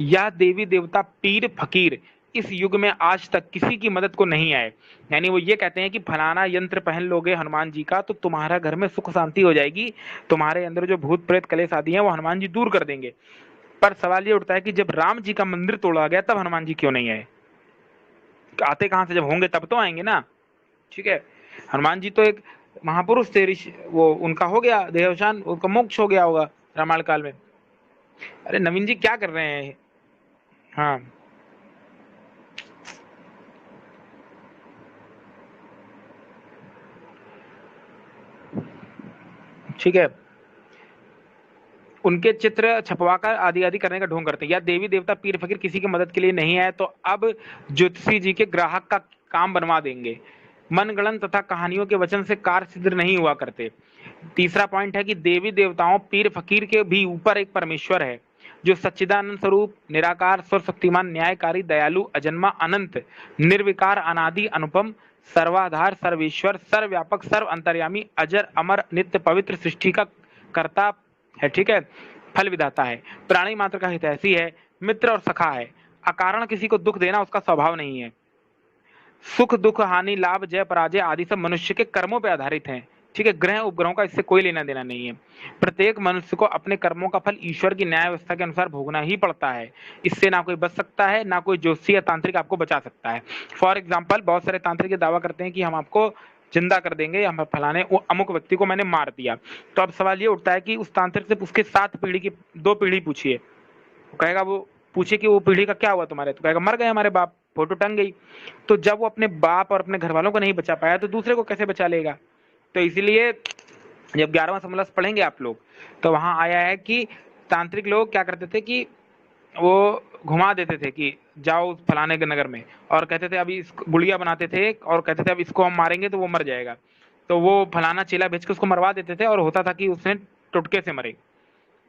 यह देवी देवता, पीर फकीर इस युग में आज तक किसी की मदद को नहीं आए। यानी वो ये कहते हैं कि फलाना यंत्र पहन लोगे हनुमान जी का तो तुम्हारा घर में सुख शांति हो जाएगी, तुम्हारे अंदर जो भूत प्रेत कलेश आदि हैं वो हनुमान जी दूर कर देंगे। पर सवाल ये उठता है कि जब राम जी का मंदिर तोड़ा गया तब हनुमान जी क्यों नहीं आए? आते कहां से? जब होंगे तब तो आएंगे ना। ठीक है, हनुमान जी तो एक महापुरुष थे, ऋषि, वो उनका हो गया देहावसान, उनका मोक्ष हो गया होगा रामायण काल में। अरे नवीन जी क्या कर रहे हैं? हाँ ठीक है, उनके चित्र छपवाकर आदि आदि करने का ढोंग करते हैं। या देवी देवता पीर फकीर किसी की मदद के लिए नहीं है तो अब ज्योतिषी जी के ग्राहक का काम बनवा देंगे। मनगणन तथा कहानियों के वचन से कार्य सिद्ध नहीं हुआ करते। तीसरा पॉइंट है कि देवी देवताओं पीर फकीर के भी ऊपर एक परमेश्वर है जो सच्चिदानंद स्वरूप, निराकार, सर्वशक्तिमान, न्यायकारी, दयालु, अजन्मा, अनंत, निर्विकार, अनादि, अनुपम, सर्वाधार, सर्वेश्वर, सर्वव्यापक, सर्व अंतर्यामी, अजर, अमर, नित्य, पवित्र, सृष्टि का कर्ता है। ठीक है, फल विधाता है, प्राणी मात्र का हितैषी है, मित्र और सखा है, अकारण किसी को दुख देना उसका स्वभाव नहीं है, सुख दुख हानि लाभ जय पराजय आदि सब मनुष्य के कर्मों पर आधारित हैं। ठीक है, ग्रह उपग्रहों का इससे कोई लेना देना नहीं है। प्रत्येक मनुष्य को अपने कर्मों का फल ईश्वर की न्याय व्यवस्था के अनुसार भोगना ही पड़ता है। इससे ना कोई बच सकता है, ना कोई ज्योतिषी या तांत्रिक आपको बचा सकता है। फॉर एग्जाम्पल, बहुत सारे तांत्रिक ये दावा करते हैं कि हम आपको जिंदा कर देंगे, हम फलाने वो अमुक व्यक्ति को मैंने मार दिया। तो अब सवाल ये उठता है कि उस तांत्रिक से उसके 7 पीढ़ी की 2 पीढ़ी पूछिए, वो कहेगा, वो पूछे कि वो पीढ़ी का क्या हुआ तुम्हारे, तो कहेगा मर गए हमारे बाप, फोटो टंग गई। तो जब वो अपने बाप और अपने घर वालों को नहीं बचा पाया तो दूसरे को कैसे बचा लेगा? तो इसीलिए जब 11वां समलस पढ़ेंगे आप लोग तो वहां आया है कि तांत्रिक लोग क्या करते थे कि वो घुमा देते थे कि जाओ फलाने के नगर में, और कहते थे अभी इसको गुड़िया बनाते थे और कहते थे अब इसको हम मारेंगे तो वो मर जाएगा। तो वो फलाना चेला भेज के उसको मरवा देते थे और होता था कि उसने टुटके से मरे।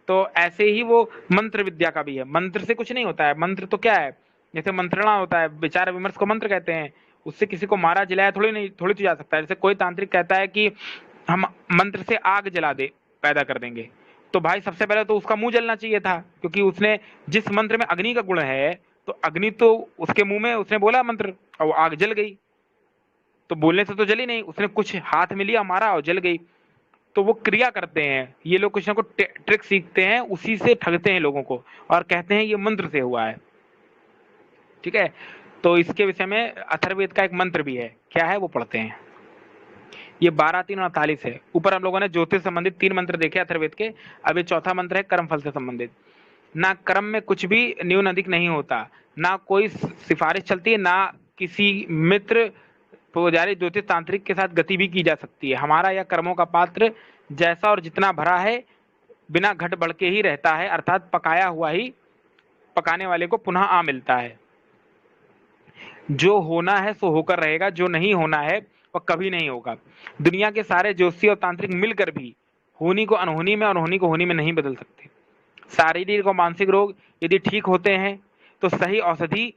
तो ऐसे ही वो मंत्र विद्या का भी है, मंत्र से कुछ नहीं होता है। मंत्र तो क्या है, जैसे मंत्रणा होता है, विचार विमर्श को मंत्र कहते हैं, उससे किसी को मारा जलाया थोड़ी तो जा सकता है। जैसे कोई तांत्रिक कहता है कि हम मंत्र से आग जला दे पैदा कर देंगे, तो भाई सबसे पहले तो उसका मुंह जलना चाहिए था, क्योंकि उसने जिस मंत्र में अग्नि का गुण है तो अग्नि तो उसके मुंह में उसने बोला मंत्र और आग जल गई। तो बोलने से तो जली नहीं, उसने कुछ हाथ में लिया मारा और जल गई। तो वो क्रिया करते हैं, ये लोग कुछ ना कुछ ट्रिक सीखते हैं, उसी से ठगते हैं लोगों को और कहते हैं ये मंत्र से हुआ है। ठीक है, तो इसके विषय में अथर्ववेद का एक मंत्र भी है, क्या है वो पढ़ते हैं। ये 12, 3 और 48 है। ऊपर हम लोगों ने ज्योतिष संबंधित 3 मंत्र देखे अथर्ववेद के, अब ये चौथा मंत्र है कर्म फल से संबंधित। ना कर्म में कुछ भी न्यून अधिक नहीं होता, ना कोई सिफारिश चलती है, ना किसी मित्र पुजारी ज्योतिष तांत्रिक के साथ गति भी की जा सकती है। हमारा यह कर्मों का पात्र जैसा और जितना भरा है बिना घट बढ़ के ही रहता है, अर्थात पकाया हुआ ही पकाने वाले को पुनः आ मिलता है। जो होना है सो होकर रहेगा, जो नहीं होना है वह कभी नहीं होगा। दुनिया के सारे ज्योतिषी और तांत्रिक मिलकर भी होनी को अनहोनी में और होनी को होनी में नहीं बदल सकते। शारीरिक और मानसिक रोग यदि ठीक होते हैं तो सही औषधि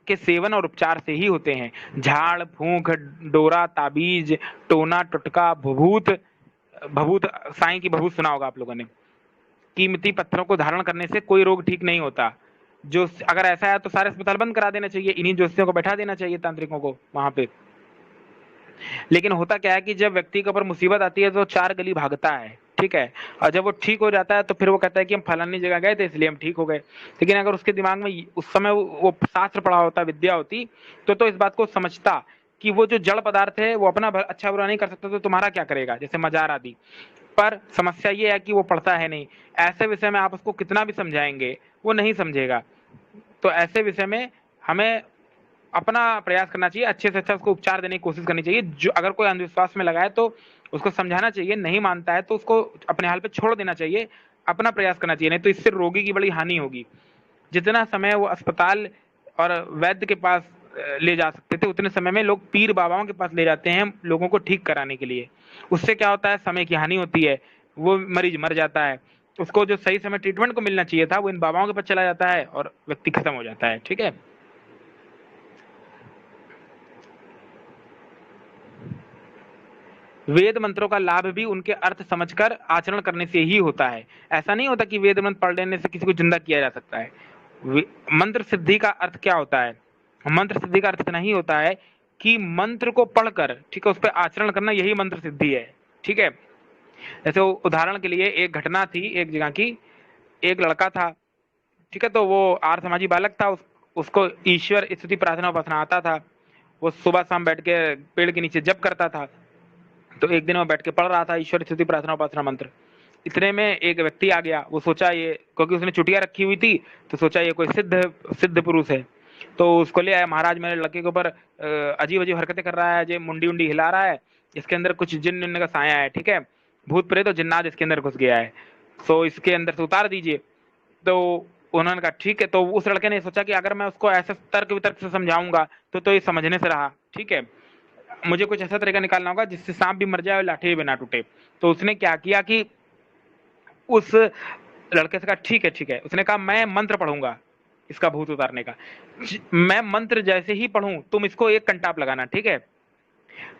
के सेवन और उपचार से ही होते हैं। झाड़ फूंक डोरा ताबीज टोना टुटका भभूत भभूत साईं की भभूत सुना होगा आप लोगों ने। कीमती पत्थरों को धारण करने से कोई रोग ठीक नहीं होता। जो अगर ऐसा है तो सारे अस्पताल बंद करा देना चाहिए, इन्हीं ज्योतिषियों को बैठा देना चाहिए तांत्रिकों को वहां पे। लेकिन होता क्या है कि जब व्यक्ति के ऊपर मुसीबत आती है तो 4 गली भागता है। ठीक है, और जब वो ठीक हो जाता है तो फिर वो कहता है कि हम फलानी जगह गए थे इसलिए हम ठीक हो गए। लेकिन अगर उसके दिमाग में उस समय वो शास्त्र पढ़ा होता, विद्या होती, तो इस बात को समझता कि वो जो जड़ पदार्थ है वो अपना अच्छा बुरा नहीं कर सकता, तो तुम्हारा क्या करेगा, जैसे मजार आदि। पर समस्या ये है कि वो पढ़ता है नहीं। ऐसे विषय में आप उसको कितना भी समझाएंगे वो नहीं समझेगा। तो ऐसे विषय में हमें अपना प्रयास करना चाहिए, अच्छे से अच्छा उसको उपचार देने की कोशिश करनी चाहिए। जो अगर कोई अंधविश्वास में लगा है तो उसको समझाना चाहिए, नहीं मानता है तो उसको अपने हाल पे छोड़ देना चाहिए, अपना प्रयास करना चाहिए। नहीं तो इससे रोगी की बड़ी हानि होगी। जितना समय वो अस्पताल और वैद्य के पास ले जा सकते थे उतने समय में लोग पीर बाबाओं के पास ले जाते हैं लोगों को ठीक कराने के लिए। उससे क्या होता है, समय की हानि होती है, वो मरीज मर जाता है। उसको जो सही समय ट्रीटमेंट को मिलना चाहिए था वो इन बाबाओं के पास चला जाता है और व्यक्ति खत्म हो जाता है। ठीक है, वेद मंत्रों का लाभ भी उनके अर्थ समझकर आचरण करने से ही होता है। ऐसा नहीं होता कि वेद मंत्र पढ़ लेने से किसी को जिंदा किया जा सकता है। मंत्र सिद्धि का अर्थ क्या होता है, मंत्र सिद्धि का अर्थ इतना ही होता है कि मंत्र को पढ़कर, ठीक है, उस पर आचरण करना, यही मंत्र सिद्धि है। ठीक है, जैसे उदाहरण के लिए एक घटना थी एक जगह की। एक लड़का था, ठीक है, तो वो आर्य समाजी बालक था, उसको ईश्वर स्तुति प्रार्थना उपासना आता था। वो सुबह शाम बैठ के पेड़ के नीचे जप करता था। तो एक दिन वो बैठ के पढ़ रहा था ईश्वर स्तुति प्रार्थना उपासना मंत्र। इतने में एक व्यक्ति आ गया। वो सोचा ये, क्योंकि उसने चुटिया रखी हुई थी, तो सोचा ये कोई सिद्ध सिद्ध पुरुष है। तो उसको ले आया, महाराज मेरे लड़के के ऊपर अजीब अजीब हरकतें कर रहा है, जो मुंडी उंडी हिला रहा है, इसके अंदर कुछ जिन्न उन्न का साया है, ठीक है, भूत प्रेत और जिन्नात इसके अंदर घुस गया है, तो इसके अंदर से उतार दीजिए। तो उन्होंने कहा ठीक है। तो उस लड़के ने सोचा कि अगर मैं उसको ऐसे तर्क वितर्क से समझाऊंगा तो ये समझने से रहा, ठीक है, मुझे कुछ ऐसा तरीका निकालना होगा जिससे सांप भी मर जाए और लाठी भी ना टूटे। तो उसने क्या किया कि उस लड़के से कहा ठीक है, उसने कहा मैं मंत्र पढ़ूंगा इसका भूत उतारने का। मैं मंत्र जैसे ही पढ़ूं तुम इसको एक कंटाप लगाना, ठीक है।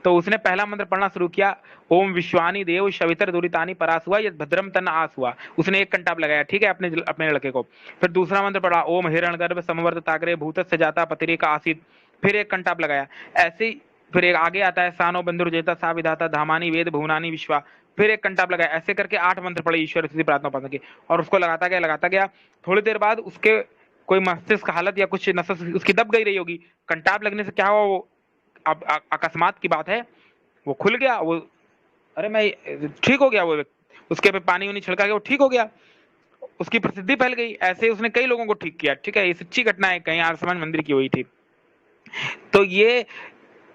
तो उसने पहला मंत्र पढ़ना शुरू किया, ओम विश्वानी देव शवितर दुरितानी परास हुआ, यद भद्रम तन आस हुआ। उसने एक कंटाप लगाया, ठीक है, अपने अपने लड़के को। फिर दूसरा मंत्र पढ़ा, ओम हिरण्यगर्भ समवर्त ताग्रे भूत से जाता पतिरेका आसित। फिर एक कंटाप लगाया। ऐसे ही फिर एक आगे आता है, सानो बंधुर जेता सा विधाता धामानी वेद भुवनानी विश्वा। फिर एक कंटाप लगाया। ऐसे करके 8 मंत्र पढ़े ईश्वर स्तुति प्रार्थना उपासना की, और उसको लगाता गया। थोड़ी देर बाद उसके कोई मस्तिष्क हालत या कुछ नस उसकी दब गई रही होगी। कंटाप लगने से क्या हुआ, वो अब अकस्मात की बात है, वो खुल गया। वो अरे मैं ठीक हो गया। वो उसके पे पानी वानी छिड़का गया, वो ठीक हो गया, उसकी प्रसिद्धि फैल गई। ऐसे उसने कई लोगों को ठीक किया, ठीक है। ये सच्ची घटना है, कहीं आर्य समाज मंदिर की हुई थी। तो ये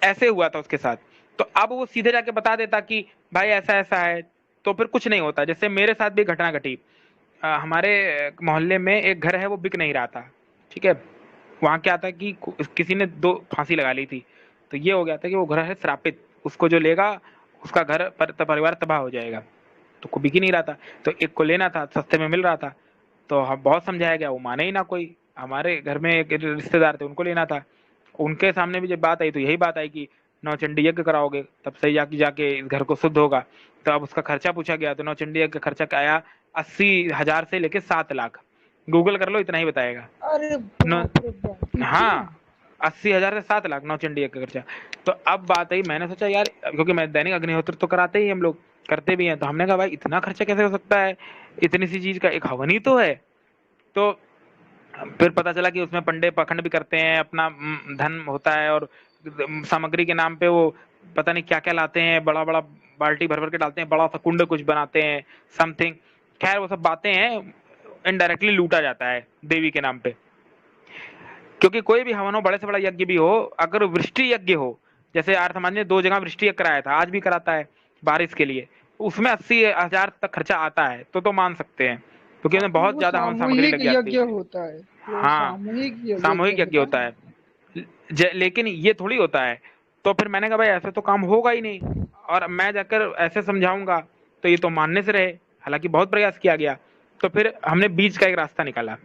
ऐसे हुआ था उसके साथ। तो अब वो सीधे जाके बता देता कि भाई ऐसा ऐसा है, तो फिर कुछ नहीं होता। जैसे मेरे साथ भी घटना घटी। हमारे मोहल्ले में एक घर है, वो बिक नहीं रहा था, ठीक है। वहां क्या था कि किसी ने 2 फांसी लगा ली थी। तो ये हो गया था कि वो घर है श्रापित, उसको जो लेगा उसका घर परिवार तबाह हो जाएगा। तो को बिक ही नहीं रहा था, तो एक को लेना था, सस्ते में मिल रहा था। तो हम बहुत समझाया गया, वो माने ही ना कोई। हमारे घर में एक रिश्तेदार थे, उनको लेना था। उनके सामने भी जब बात आई तो यही बात आई कि नौचंडी यज्ञ कराओगे तब सही जाके इस घर को शुद्ध होगा। तो अब उसका खर्चा पूछा गया, तो नौचंडी यज्ञ का खर्चा क्या आया, 80,000 से लेके 7 लाख। गूगल कर लो, इतना ही बताएगा। अरे बाप रे बाप, हाँ, 80,000 से 7 लाख नौचंडी यज्ञ का खर्चा। तो अब बात आई, मैंने सोचा यार, क्योंकि मैं दैनिक अग्निहोत्र तो कराते ही हम लोग, करते भी हैं। तो हमने कहा भाई इतना खर्चा कैसे हो सकता है, इतनी सी चीज का एक हवन ही तो है। तो फिर पता चला कि उसमें पंडे पखंड भी करते हैं, अपना धन होता है, और सामग्री के नाम पे वो पता नहीं क्या क्या लाते हैं, बड़ा बड़ा बाल्टी भर भर के डालते हैं, बड़ा सा कुंड कुछ बनाते हैं, समथिंग। खैर वो सब बातें हैं, इनडायरेक्टली लूटा जाता है देवी के नाम पे। क्योंकि कोई भी हवन हो, बड़े से बड़ा यज्ञ भी हो, अगर वृष्टि यज्ञ हो, जैसे आर्य समाज ने 2 जगह वृष्टि यज्ञ कराया था, आज भी कराता है बारिश के लिए, उसमें 80,000 तक खर्चा आता है, तो मान सकते हैं, क्योंकि उसमें बहुत वो ज्यादा हवन सामग्री सामूहिक लग जाती यज्ञ है। होता है, वो हाँ, सामूहिक यज्ञ होता है। लेकिन ये थोड़ी होता है। तो फिर मैंने कहा भाई ऐसे तो काम होगा ही नहीं, और मैं जाकर ऐसे समझाऊंगा तो ये तो मानने से रहे। हालांकि बहुत प्रयास किया गया। तो फिर हमने बीच का एक रास्ता निकाला।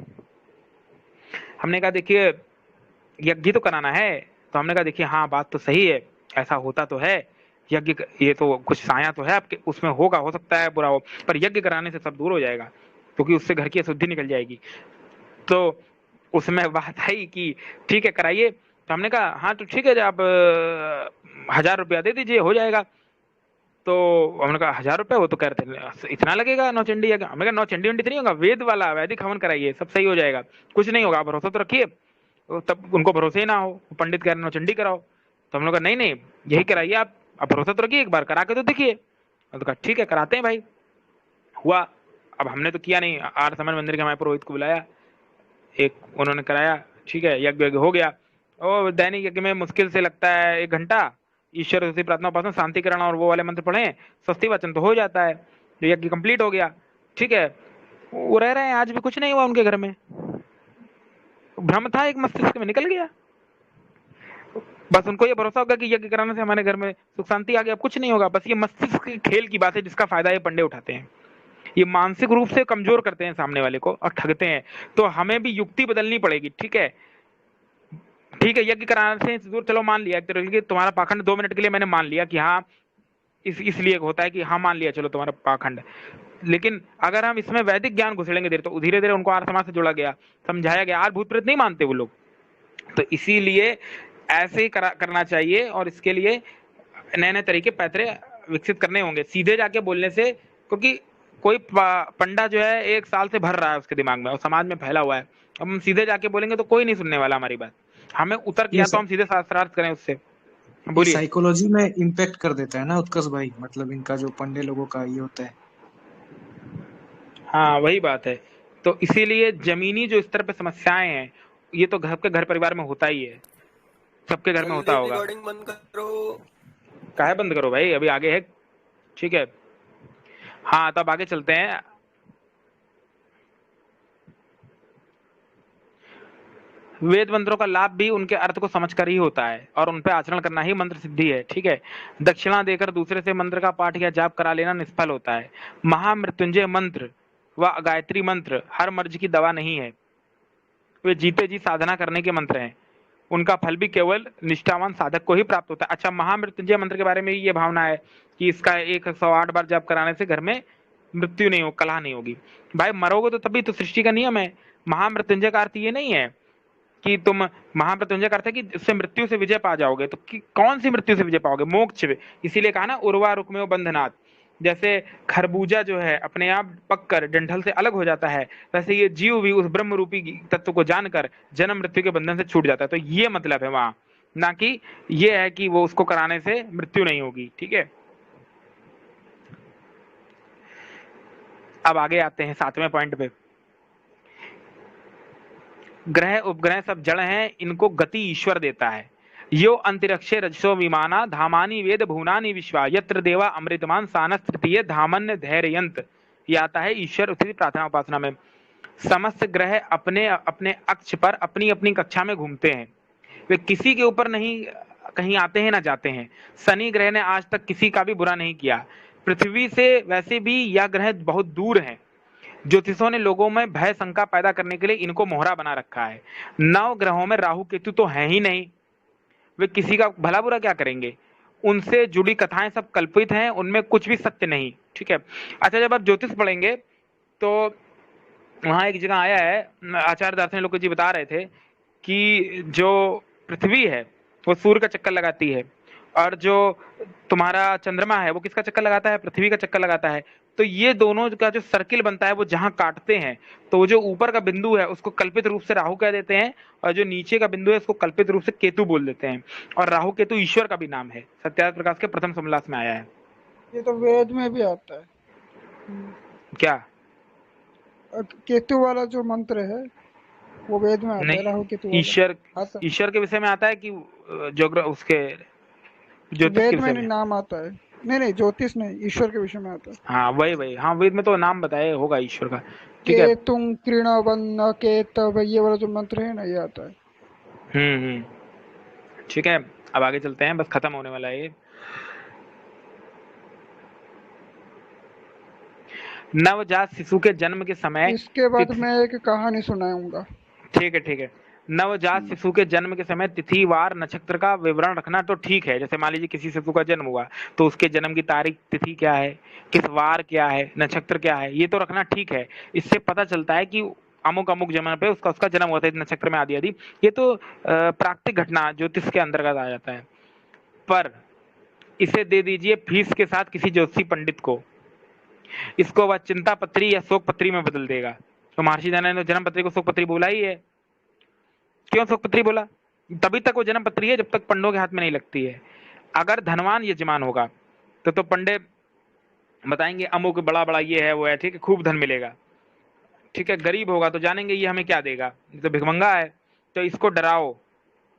हमने कहा देखिए यज्ञ तो कराना है। तो हमने कहा देखिए हाँ बात तो सही है, ऐसा होता तो है यज्ञ, ये तो कुछ साया तो है आपके उसमें, होगा, हो सकता है बुरा हो, पर यज्ञ कराने से सब दूर हो जाएगा, क्योंकि उससे घर की अशुद्धि निकल जाएगी। तो उसमें बात आई कि ठीक है कराइए। तो हमने कहा हाँ तो ठीक है, आप 1,000 रुपया दे दीजिए, हो जाएगा। तो हमने कहा 1,000 रुपया, वो तो कह रहे थे इतना लगेगा नौचंडी यज्ञ। हमने कहा नौचंडी वंडी तो नहीं होगा, वेद वाला वैदिक हवन कराइए, सब सही हो जाएगा, कुछ नहीं होगा, भरोसा तो रखिए। तो तब उनको भरोसे ही ना हो, पंडित कह रहे नौचंडी कराओ। तो हम लोग कहा नहीं नहीं, यही कराइए आप भरोसा तो रखिए, एक बार करा के तो देखिए। तो कहा ठीक है कराते हैं भाई। हुआ। अब हमने तो किया नहीं, आर्य समाज मंदिर के हमारे पुरोहित को बुलाया, एक उन्होंने कराया, ठीक है, यज्ञ हो गया। और दैनिक यज्ञ में मुश्किल से लगता है 1 घंटा। ईश्वर स्तुति प्रार्थना उपासना शांतिकरण और वो वाले मंत्र पढ़े, स्वस्ति वचन तो हो जाता है, तो यज्ञ कंप्लीट हो गया। ठीक है, वो रह रहे हैं, आज भी कुछ नहीं हुआ उनके घर में। भ्रम था एक मस्तिष्क में, निकल गया। बस उनको ये भरोसा होगा कि यज्ञ कराने से हमारे घर में सुख शांति आ गया। अब कुछ नहीं होगा, बस ये मस्तिष्क के खेल की बात है, जिसका फायदा ये पंडे उठाते हैं। ये मानसिक रूप से कमजोर करते हैं सामने वाले को और ठगते हैं। तो हमें भी युक्ति बदलनी पड़ेगी। ठीक है, ठीक है, यज्ञ कराने से दूर, चलो मान लिया कि तुम्हारा पाखंड 2 मिनट के लिए मैंने मान लिया कि हाँ इसलिए होता है कि हाँ मान लिया चलो तुम्हारा पाखंड। लेकिन अगर हम इसमें वैदिक ज्ञान घुसेड़ेंगे देर, तो धीरे धीरे उनको आर्य समाज से जोड़ा गया, समझाया गया। आज भूत प्रेत नहीं मानते वो लोग, तो इसीलिए ऐसे ही करना चाहिए, और इसके लिए नए नए तरीके पैतरे विकसित करने होंगे सीधे जाके बोलने से, क्योंकि कोई पंडा जो है 1 साल से भर रहा है उसके दिमाग में और समाज में फैला हुआ है। अब हम सीधे जाके बोलेंगे तो कोई नहीं सुनने वाला हमारी बात। हमें उतर ये किया तो हम सीधे शास्त्रार्थ करें उससे। ये बोलिए। साइकोलॉजी में इम्पेक्ट कर देता है ना उत्कर्ष भाई, मतलब इनका जो पंडे लोगों का ये होता है। हाँ वही बात है। तो इसीलिए जमीनी जो स्तर पे समस्याएं हैं, ये तो घर परिवार में होता ही है, सबके घर में होता होगा। रिकॉर्डिंग बंद करो। काहे बंद करो भाई, अभी आगे है। ठीक है, हाँ तब आगे चलते हैं। वेद मंत्रों का लाभ भी उनके अर्थ को समझकर ही होता है, और उन पर आचरण करना ही मंत्र सिद्धि है। ठीक है, दक्षिणा देकर दूसरे से मंत्र का पाठ या जाप करा लेना निष्फल होता है। महामृत्युंजय मंत्र व गायत्री मंत्र हर मर्ज की दवा नहीं है, वे जीते जी साधना करने के मंत्र हैं। उनका फल भी केवल निष्ठावान साधक को ही प्राप्त होता है। अच्छा, महामृत्युंजय मंत्र के बारे में ये भावना है कि इसका 108 बार जाप कराने से घर में मृत्यु नहीं हो, कलह नहीं होगी। भाई मरोगे तो तभी तो, सृष्टि का नियम है। महामृत्युंजय का अर्थ ये नहीं है कि तुम, महामृत्युंजय करते कि इससे मृत्यु से विजय पा जाओगे, तो कौन सी मृत्यु से विजय पाओगे? मोक्ष। इसीलिए कहा ना उर्वा रुक्मेव बंधनात्। जैसे खरबूजा जो है अपने आप पककर डंठल से अलग हो जाता है, वैसे ये जीव भी उस ब्रह्म रूपी तत्व को जानकर जन्म मृत्यु के बंधन से छूट जाता है। तो ये मतलब है वहां, ना कि ये है कि वो उसको कराने से मृत्यु नहीं होगी। ठीक है, अब आगे आते हैं 7वें पॉइंट पे। ग्रह उपग्रह सब जड़ हैं, इनको गति ईश्वर देता है। यो अंतरिक्षे रजसो विमाना धामानि वेद भुवनानि विश्वा यत्र देवा अमृतमान सानस तृतीय धामन्य धैर्यंत। ये आता है ईश्वर उसी प्रार्थना उपासना में। समस्त ग्रह अपने अपने अक्ष पर अपनी अपनी कक्षा में घूमते हैं, वे किसी के ऊपर नहीं कहीं आते हैं ना जाते हैं। शनि ग्रह ने आज तक किसी का भी बुरा नहीं किया। पृथ्वी से वैसे भी यह ग्रह बहुत दूर है। ज्योतिषों ने लोगों में भय शंका पैदा करने के लिए इनको मोहरा बना रखा है। 9 ग्रहों में राहु केतु तो है ही नहीं, वे किसी का भला बुरा क्या करेंगे? उनसे जुड़ी कथाएं सब कल्पित हैं, उनमें कुछ भी सत्य नहीं। ठीक है, अच्छा जब आप ज्योतिष पढ़ेंगे तो वहां एक जगह आया है, आचार्य दार्शनिक लोग जी बता रहे थे कि जो पृथ्वी है वो सूर्य का चक्कर लगाती है, और जो तुम्हारा चंद्रमा है वो किसका चक्कर लगाता है? पृथ्वी का चक्कर लगाता है। तो ये दोनों का जो सर्किल बनता है वो जहां काटते हैं, तो वो जो ऊपर का बिंदु है उसको कल्पित रूप से राहु कह देते हैं, और जो नीचे का बिंदु है उसको कल्पित रूप से केतु बोल देते हैं। और राहु केतु ईश्वर का भी नाम है, सत्यार्थ प्रकाश के प्रथम समलास में आया है। ये तो वेद में भी आता है। क्या? केतु वाला जो मंत्र है वो वेद में आता है, राहु केतु वाला। ईश्वर के विषय में आता है कि जो उसके ज्योतिष वेद के विषय में में? नाम आता है। नहीं ज्योतिष नहीं, ईश्वर के विषय में आता है। हाँ वही, हाँ वेद में तो नाम बताया होगा ईश्वर का। ठीक है, केतुं कृणवन्न केतव, ये वाला जो मंत्र है ना, ये आता है। ठीक है, अब आगे चलते हैं, बस खत्म होने वाला है ये। नवजात शिशु के जन्म के समय, इसके बाद मैं एक कहानी सुनाऊंगा। ठीक है। नवजात शिशु के जन्म के समय तिथि वार नक्षत्र का विवरण रखना तो ठीक है। जैसे मान लीजिए किसी शिशु का जन्म हुआ तो उसके जन्म की तारीख, तिथि क्या है, किस वार क्या है, नक्षत्र क्या है, ये तो रखना ठीक है। इससे पता चलता है कि अमुक अमुक जन्म पे उसका जन्म होता है, नक्षत्र में आदि आदि। ये तो प्राकृतिक घटना ज्योतिष के अंतर्गत आ जाता है। पर इसे दे दीजिए फीस के साथ किसी ज्योतिषी पंडित को, इसको वह चिंता पत्री या शोक पत्री में बदल देगा। तो महर्षि दयानंद ने जन्म पत्री को शोक पत्री बोला ही है। क्यों शोक पत्री बोला? तभी तक वो जन्म पत्री है जब तक पंडों के हाथ में नहीं लगती है। अगर धनवान यजमान होगा तो पंडे बताएंगे अमुक बड़ा बड़ा ये है वो है, ठीक है, खूब धन मिलेगा। ठीक है, गरीब होगा तो जानेंगे ये हमें क्या देगा, ये तो भिखमंगा है, तो इसको डराओ।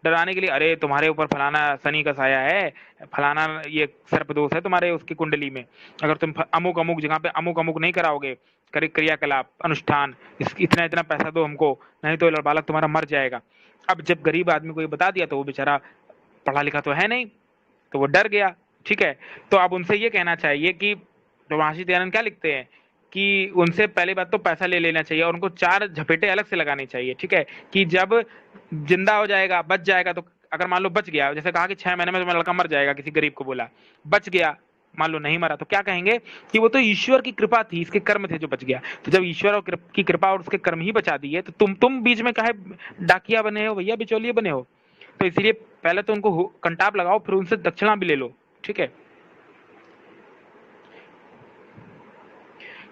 डराने के लिए, अरे तुम्हारे ऊपर फलाना शनि का साया है, फलाना ये सर्प दोष है तुम्हारे उसकी कुंडली में, अगर तुम अमुक अमुक जगह पे अमुक अमुक नहीं कराओगे क्रियाकलाप अनुष्ठान, इतना इतना पैसा दो हमको, नहीं तो बालक तुम्हारा मर जाएगा। अब जब गरीब आदमी को ये बता दिया तो वो बेचारा पढ़ा लिखा तो है नहीं, तो वो डर गया। ठीक है, तो अब उनसे ये कहना चाहिए कि, तो महर्षि दयानंद क्या लिखते हैं कि उनसे पहली बात तो पैसा ले लेना चाहिए और उनको 4 झपेटे अलग से लगाने चाहिए। ठीक है, कि जब जिंदा हो जाएगा, बच जाएगा, तो अगर मान लो बच गया, जैसे कहा कि 6 महीने में तुम्हारा लड़का मर जाएगा, किसी गरीब को बोला, बच गया, मान लो नहीं मरा तो क्या कहेंगे कि वो तो ईश्वर की कृपा थी, इसके कर्म थे जो बच गया। तो जब ईश्वर और की कृपा और उसके कर्म ही बचा दिए तो तुम बीच में काहे डाकिया बने हो भैया, बिचौलिए बने हो। तो इसीलिए पहले तो उनको कंटाप लगाओ, फिर उनसे दक्षिणा भी ले लो, ठीक है।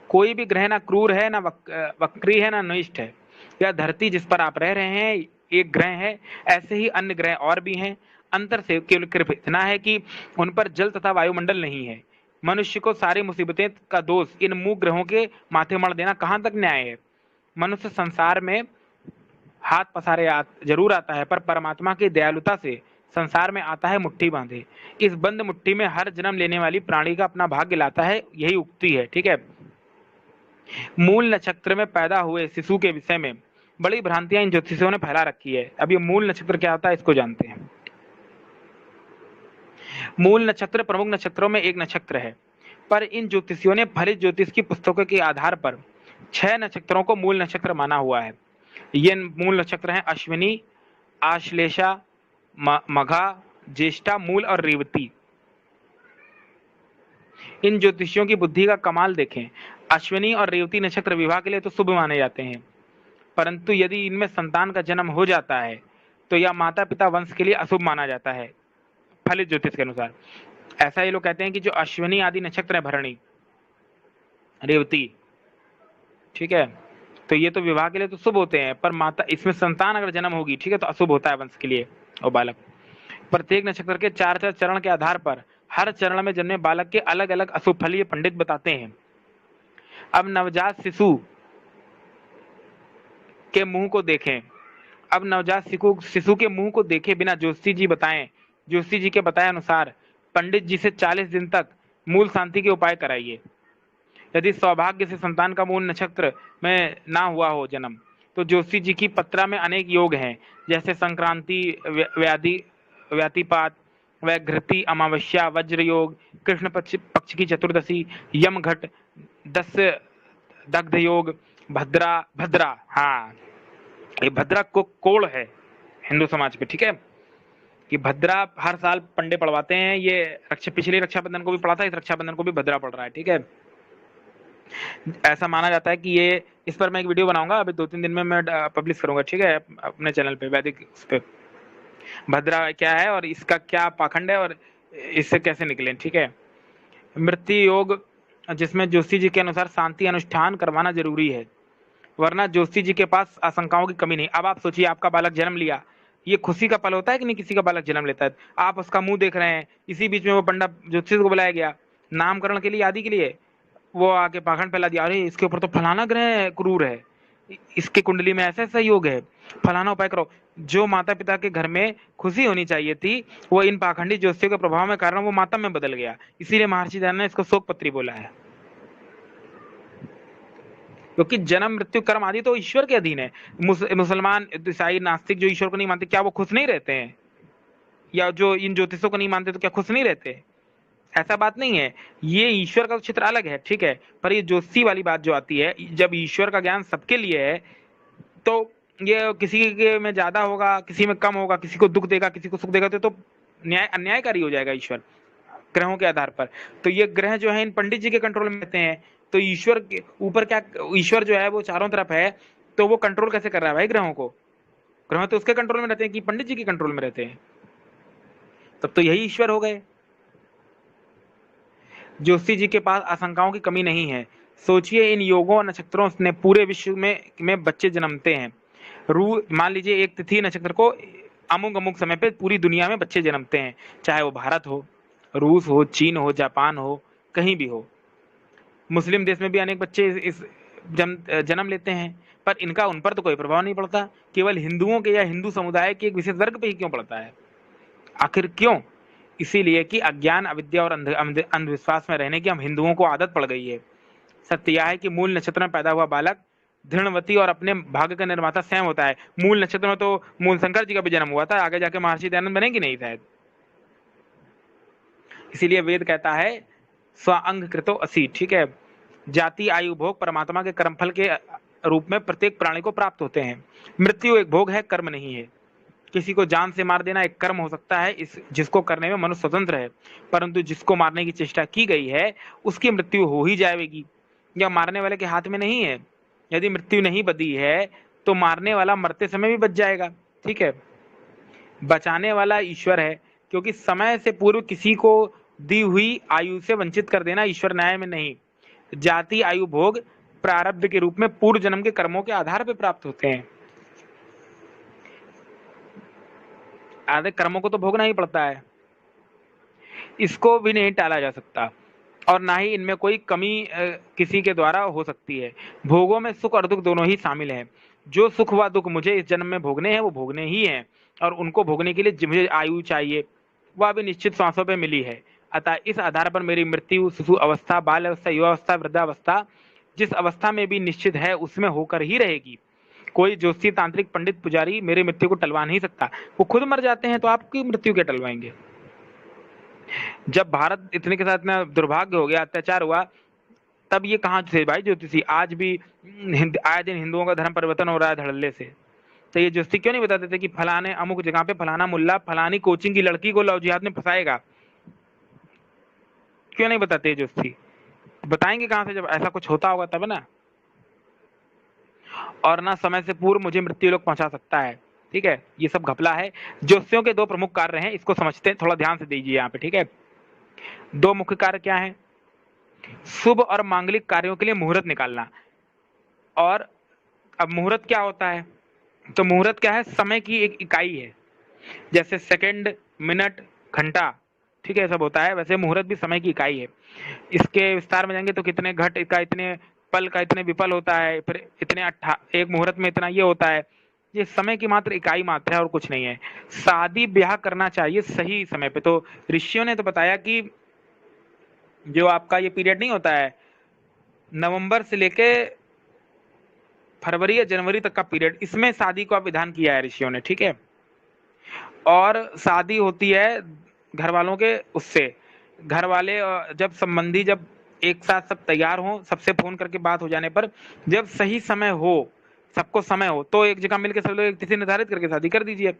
कोई भी ग्रह ना क्रूर है, ना वक्री है, ना निष्ठ है। यह धरती जिस पर आप रह रहे हैं एक ग्रह है, ऐसे ही अन्य ग्रह और भी हैं। अंतर से केवल कृप इतना है कि उन पर जल तथा वायुमंडल नहीं है। मनुष्य को सारी मुसीबतें का दोष इन मूक ग्रहों के माथे मड़ देना कहां तक न्याय है। मनुष्य संसार में हाथ पसारे जरूर आता है, पर परमात्मा की दयालुता से संसार में आता है मुट्ठी बांधे। इस बंद मुट्ठी में हर जन्म लेने वाली प्राणी का अपना भाग्य लाता है, यही उक्ति है, ठीक है। मूल नक्षत्र में पैदा हुए शिशु के विषय में बड़ी भ्रांतियां इन ज्योतिषियों ने फैला रखी है। अब ये मूल नक्षत्र क्या होता है इसको जानते हैं। मूल नक्षत्र प्रमुख नक्षत्रों में एक नक्षत्र है, पर इन ज्योतिषियों ने फलित ज्योतिष की पुस्तकों के आधार पर 6 नक्षत्रों को मूल नक्षत्र माना हुआ है। ये मूल नक्षत्र हैं अश्विनी, आश्लेषा, मघा, ज्येष्ठा, मूल और रेवती। इन ज्योतिषियों की बुद्धि का कमाल देखें। अश्विनी और रेवती नक्षत्र विवाह के लिए तो शुभ माने जाते हैं, परंतु यदि इनमें संतान का जन्म हो जाता है तो यह माता पिता वंश के लिए अशुभ माना जाता है फलित ज्योतिष के अनुसार। ऐसा ये लोग कहते हैं कि जो अश्विनी आदि नक्षत्र है, भरणी, रेवती, ठीक है, तो ये तो विवाह के लिए तो शुभ होते हैं, पर माता इसमें संतान अगर जन्म होगी, ठीक है, तो अशुभ होता है वंश के लिए और बालक। प्रत्येक नक्षत्र के 4 चरण के आधार पर हर चरण में जन्मे बालक के अलग अलग अशुभ फल ये पंडित बताते हैं। अब नवजात के मुंह को देखें। अब नवजात शिशु के मुंह को देखे बिना जोशी जी के बताए अनुसार पंडित जी से 40 दिन तक मूल शांति के उपाय कराइए। यदि सौभाग्य से संतान का मूल नक्षत्र में ना हुआ हो जन्म, तो जोशी जी की पत्रा में अनेक योग हैं, जैसे संक्रांति, व्यातिपात, वैघृति, अमावस्या, वज्र योग, कृष्ण पक्ष की चतुर्दशी, यम घट, 10 दग्ध योग, भद्रा, हाँ ये भद्रा को कोड़ है हिंदू समाज पे, ठीक है, कि भद्रा हर साल पंडे पढ़वाते हैं। ये पिछले रक्षाबंधन को भी पढ़ा था, इस रक्षाबंधन को भी भद्रा पढ़ रहा है, ठीक है। ऐसा माना जाता है कि ये, इस पर मैं एक वीडियो बनाऊंगा, अभी 2-3 दिन में मैं पब्लिश करूंगा, ठीक है, अपने चैनल पे वैदिक पे। भद्रा क्या है और इसका क्या पाखंड है और इससे कैसे निकले, ठीक है। मृत्यु योग, जिसमें जोशी जी के अनुसार शांति अनुष्ठान करवाना जरूरी है, वरना जोशी जी के पास आशंकाओं की कमी नहीं। अब आप सोचिए, आपका बालक जन्म लिया, ये खुशी का पल होता है कि नहीं, किसी का बालक जन्म लेता है, आप उसका मुंह देख रहे हैं, इसी बीच में वो पंडा ज्योतिष को बुलाया गया नामकरण के लिए, आदि के लिए, वो आके पाखंड फैला दिया, अरे इसके ऊपर तो फलाना ग्रह क्रूर है, इसके कुंडली में ऐसा ऐसा योग है, फलाना उपाय करो। जो माता पिता के घर में खुशी होनी चाहिए थी, वो इन पाखंडी ज्योतिषियों के प्रभाव में कारण वो मातम में बदल गया। इसीलिए महर्षि दयानंद ने इसको शोक पत्री बोला है, क्योंकि जन्म मृत्यु कर्म आदि तो ईश्वर के अधीन है। मुसलमान, ईसाई, नास्तिक जो ईश्वर को नहीं मानते, क्या वो खुश नहीं रहते हैं? या जो इन ज्योतिषों को नहीं मानते तो क्या खुश नहीं रहते? ऐसा बात नहीं है, ये ईश्वर का क्षेत्र अलग है, ठीक है, पर ये ज्योतिषी वाली बात जो आती है, जब ईश्वर का ज्ञान सबके लिए है, तो ये किसी के में ज्यादा होगा, किसी में कम होगा, किसी को दुख देगा, किसी को सुख देगा, तो अन्यायकारी हो जाएगा ईश्वर ग्रहों के आधार पर। तो ये ग्रह जो है इन पंडित जी के कंट्रोल में रहते हैं, तो ईश्वर के ऊपर क्या, ईश्वर जो है वो चारों तरफ है, तो वो कंट्रोल कैसे कर रहा है भाई ग्रहों को? ग्रह तो उसके कंट्रोल में रहते हैं कि पंडित जी के कंट्रोल में रहते हैं? तब तो यही ईश्वर हो गए। जोशी जी के पास आशंकाओं की कमी नहीं है। सोचिए, इन योगों और नक्षत्रों ने पूरे विश्व में बच्चे जन्मते हैं। मान लीजिए एक तिथि नक्षत्र को अमुक समय पे पूरी दुनिया में बच्चे जन्मते हैं, चाहे वो भारत हो, रूस हो, चीन हो, जापान हो, कहीं भी हो। मुस्लिम देश में भी अनेक बच्चे इस जन्म लेते हैं, पर इनका उन पर तो कोई प्रभाव नहीं पड़ता, केवल हिंदुओं के या हिंदू समुदाय के एक विशेष वर्ग पे ही क्यों पड़ता है? आखिर क्यों? इसीलिए कि अज्ञान, अविद्या और अंधविश्वास में रहने की हम हिंदुओं को आदत पड़ गई है। सत्य यह है कि मूल नक्षत्र में पैदा हुआ बालक धृणवती और अपने भाग्य का निर्माता स्वयं होता है। मूल नक्षत्र में तो मूल शंकर जी का भी जन्म हुआ था, आगे जाके महर्षि दयानंद बनेंगे नहीं शायद। इसीलिए वेद कहता है स्वांग कृतो असि, ठीक है। जाति, आयु, भोग परमात्मा के कर्मफल के रूप में प्रत्येक प्राणी को प्राप्त होते हैं। मृत्यु एक भोग है, कर्म नहीं है। किसी को जान से मार देना एक कर्म हो सकता है इस जिसको करने में मनुष्य स्वतंत्र है, परंतु जिसको मारने की चेष्टा की गई है उसकी मृत्यु हो ही जाएगी। या मारने वाले के हाथ में नहीं है। यदि मृत्यु नहीं बदी है तो मारने वाला मरते समय भी बच जाएगा। ठीक है, बचाने वाला ईश्वर है, क्योंकि समय से पूर्व किसी को दी हुई आयु से वंचित कर देना ईश्वर न्याय में नहीं। जाति आयु भोग प्रारब्ध के रूप में पूर्व जन्म के कर्मों के आधार पर प्राप्त होते हैं। आधे कर्मों को तो भोगना ही पड़ता है, इसको भी नहीं टाला जा सकता, और ना ही इनमें कोई कमी किसी के द्वारा हो सकती है। भोगों में सुख और दुख दोनों ही शामिल हैं। जो सुख व दुख मुझे इस जन्म में भोगने हैं वो भोगने ही हैं, और उनको भोगने के लिए मुझे आयु चाहिए, वह भी निश्चित सांसों पे मिली है। अतः इस आधार पर मेरी मृत्यु शिशु अवस्था, बाल अवस्था, युवावस्था, वृद्धावस्था जिस अवस्था में भी निश्चित है उसमें होकर ही रहेगी। कोई ज्योतिषी, तांत्रिक, पंडित, पुजारी मेरी मृत्यु को टलवा नहीं सकता। वो खुद मर जाते हैं तो आपकी मृत्यु क्या टलवाएंगे। जब भारत इतने के साथ इतना दुर्भाग्य हो गया, अत्याचार हुआ, तब ये कहाँ थे भाई ज्योतिषी। आज भी आए दिन हिंदुओं का धर्म परिवर्तन हो रहा है धड़ल्ले से। तो ये ज्योतिषी क्यों नहीं बताते थे कि फलाने अमुक जगह पे फलाना मुल्ला फलानी कोचिंग की लड़की को लव जिहाद में फंसाएगा। क्यों नहीं बताते ज्योतिषी। बताएंगे कहां से, जब ऐसा कुछ होता होगा तब ना। और ना समय से पूर्व मुझे मृत्यु लोग पहुंचा सकता है। ठीक है, ये सब घपला है। ज्योतिषियों के दो प्रमुख कार्य हैं, इसको समझते हैं, थोड़ा ध्यान से दीजिए यहाँ पे। ठीक है, दो मुख्य कार्य क्या है। शुभ और मांगलिक कार्यों के लिए मुहूर्त निकालना। और अब मुहूर्त क्या होता है, तो मुहूर्त क्या है, समय की एक इकाई है। जैसे सेकंड, मिनट, घंटा, ठीक है, सब होता है, वैसे मुहूर्त भी समय की इकाई है। इसके विस्तार में जाएंगे तो कितने घट का, इतने पल का, इतने विपल होता है, फिर इतने एक मुहूर्त में इतना ये होता है। ये समय की मात्र इकाई मात्र है और कुछ नहीं है। शादी ब्याह करना चाहिए सही समय पे। तो ऋषियों ने तो बताया कि जो आपका ये पीरियड नहीं होता है, नवंबर से लेके फरवरी या जनवरी तक का पीरियड, इसमें शादी का विधान किया है ऋषियों ने। ठीक है, और शादी होती है घर वालों के उससे, घर वाले जब संबंधी जब एक साथ सब तैयार हो, सबसे फोन करके बात हो जाने पर, जब सही समय हो, सबको समय हो, तो एक जगह मिलकर सब लोग एक तिथि निर्धारित करके शादी कर दीजिए।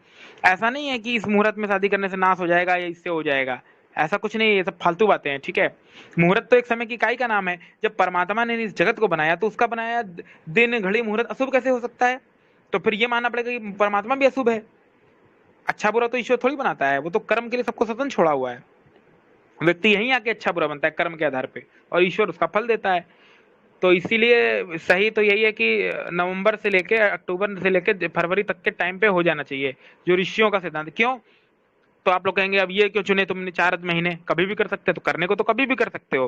ऐसा नहीं है कि इस मुहूर्त में शादी करने से नाश हो जाएगा या इससे हो जाएगा, ऐसा कुछ नहीं है, ये सब फालतू बातें हैं। ठीक है, मुहूर्त तो एक समय की इकाई का नाम है। जब परमात्मा ने इस जगत को बनाया तो उसका बनाया दिन घड़ी मुहूर्त अशुभ कैसे हो सकता है। तो फिर ये मानना पड़ेगा कि परमात्मा भी अशुभ है। अच्छा बुरा तो ईश्वर थोड़ी बनाता है, वो तो कर्म के लिए सबको स्वतंत्र छोड़ा हुआ है। व्यक्ति यहीं आके अच्छा बुरा बनता है कर्म के आधार पे, और ईश्वर उसका फल देता है। तो इसीलिए सही तो यही है कि नवंबर से लेके अक्टूबर से लेके फरवरी तक के टाइम पे हो जाना चाहिए, जो ऋषियों का सिद्धांत। क्यों, तो आप लोग कहेंगे अब ये क्यों चुने तुमने 4 महीने, कभी भी कर सकते हो, तो करने को तो कभी भी कर सकते हो,